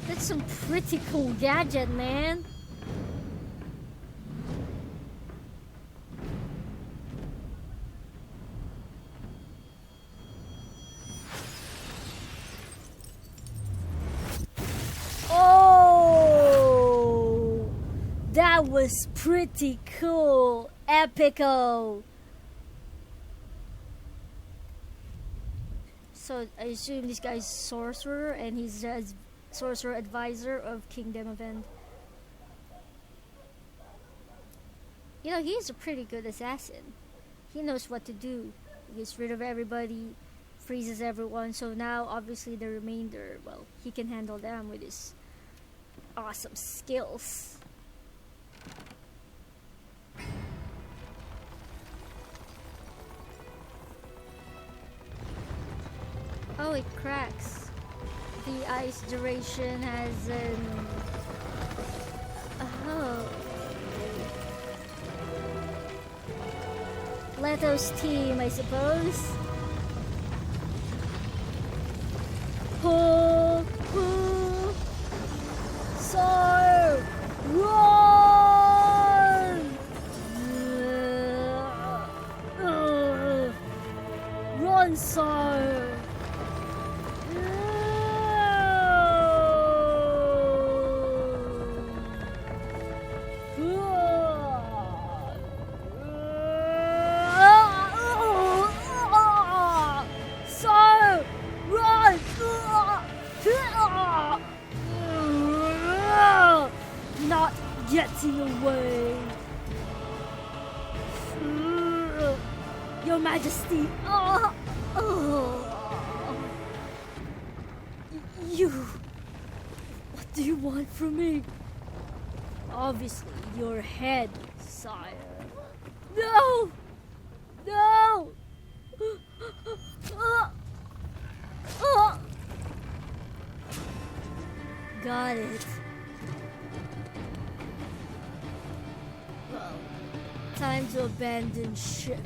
S1: That's some pretty cool gadget, man. That was pretty cool. Epico. So I assume this guy's sorcerer, and he's a sorcerer advisor of King Demavend. You know, he's a pretty good assassin. He knows what to do. He gets rid of everybody, freezes everyone. So now, obviously, the remainder, well, he can handle them with his awesome skills. Oh, it cracks. The ice duration has an... Oh. Leto's team, I suppose. Pull! Pull! Sword! Run! Run, sword! melting away. Your Majesty. You. What do you want from me? Obviously, your head, sire. No! No! Got it. Well, time to abandon ship.